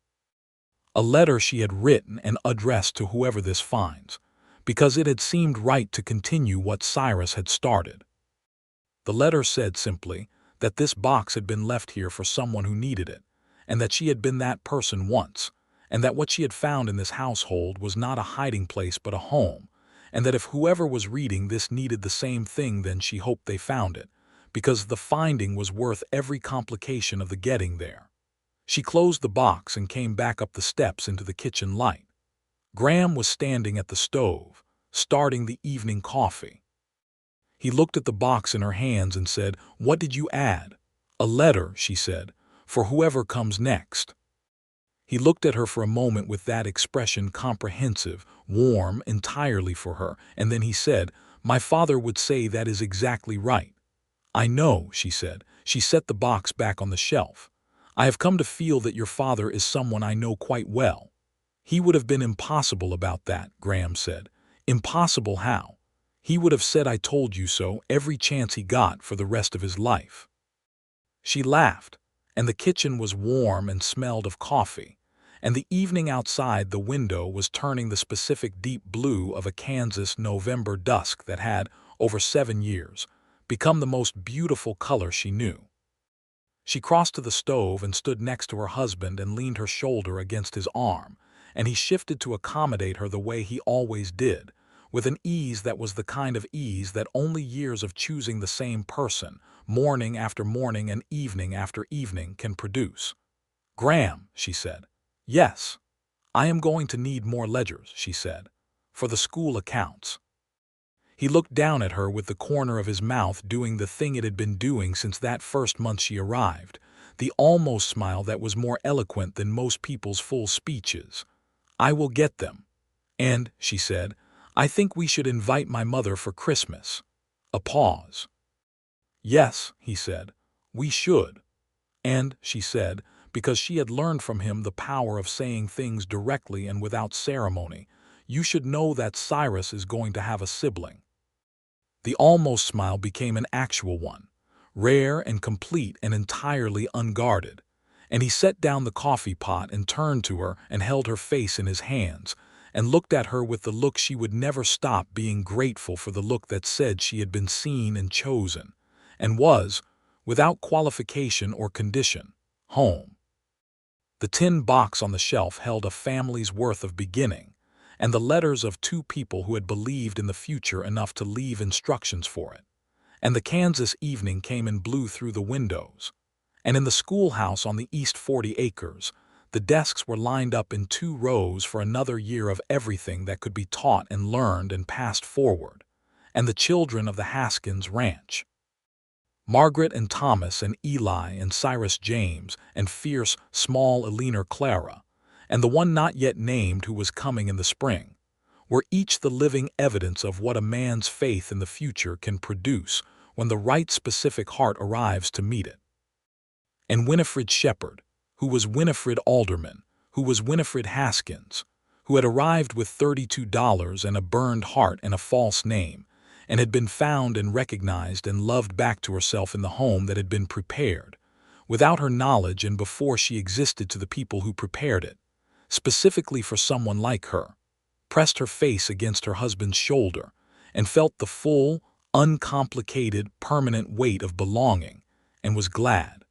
A letter she had written and addressed to whoever this finds, because it had seemed right to continue what Cyrus had started. The letter said simply that this box had been left here for someone who needed it, and that she had been that person once, and that what she had found in this household was not a hiding place but a home, and that if whoever was reading this needed the same thing, then she hoped they found it, because the finding was worth every complication of the getting there. She closed the box and came back up the steps into the kitchen light. Graham was standing at the stove, starting the evening coffee. He looked at the box in her hands and said, "What did you add?" "A letter," she said, "for whoever comes next." He looked at her for a moment with that expression, comprehensive, warm, entirely for her, and then he said, "My father would say that is exactly right." "I know," she said. She set the box back on the shelf. "I have come to feel that your father is someone I know quite well." "He would have been impossible about that," Graham said. "Impossible how?" "He would have said I told you so every chance he got for the rest of his life." She laughed, and the kitchen was warm and smelled of coffee, and the evening outside the window was turning the specific deep blue of a Kansas November dusk that had, over 7 years, become the most beautiful color she knew. She crossed to the stove and stood next to her husband and leaned her shoulder against his arm, and he shifted to accommodate her the way he always did, with an ease that was the kind of ease that only years of choosing the same person, morning after morning and evening after evening, can produce. "Graham," she said. "Yes. I am going to need more ledgers," she said, "for the school accounts." He looked down at her with the corner of his mouth doing the thing it had been doing since that first month she arrived, the almost smile that was more eloquent than most people's full speeches. "I will get them. And," she said, "I think we should invite my mother for Christmas." A pause. "Yes," he said, "we should." And, she said, because she had learned from him the power of saying things directly and without ceremony, "you should know that Cyrus is going to have a sibling." The almost smile became an actual one. rare and complete and entirely unguarded. And he set down the coffee pot and turned to her and held her face in his hands, and looked at her with the look she would never stop being grateful for, the look that said she had been seen and chosen, and was, without qualification or condition, home. The tin box on the shelf held a family's worth of beginning, and the letters of two people who had believed in the future enough to leave instructions for it. And the Kansas evening came and blew through the windows. And in the schoolhouse on the East 40 acres, the desks were lined up in 2 rows for another year of everything that could be taught and learned and passed forward. And the children of the Haskins ranch, Margaret and Thomas and Eli and Cyrus James and fierce, small Eleanor Clara, and the one not yet named who was coming in the spring, were each the living evidence of what a man's faith in the future can produce when the right specific heart arrives to meet it. And Winifred Shepard, who was Winifred Alderman, who was Winifred Haskins, who had arrived with $32 and a burned heart and a false name, and had been found and recognized and loved back to herself in the home that had been prepared, without her knowledge and before she existed, to the people who prepared it, specifically for someone like her, pressed her face against her husband's shoulder and felt the full, uncomplicated, permanent weight of belonging, and was glad.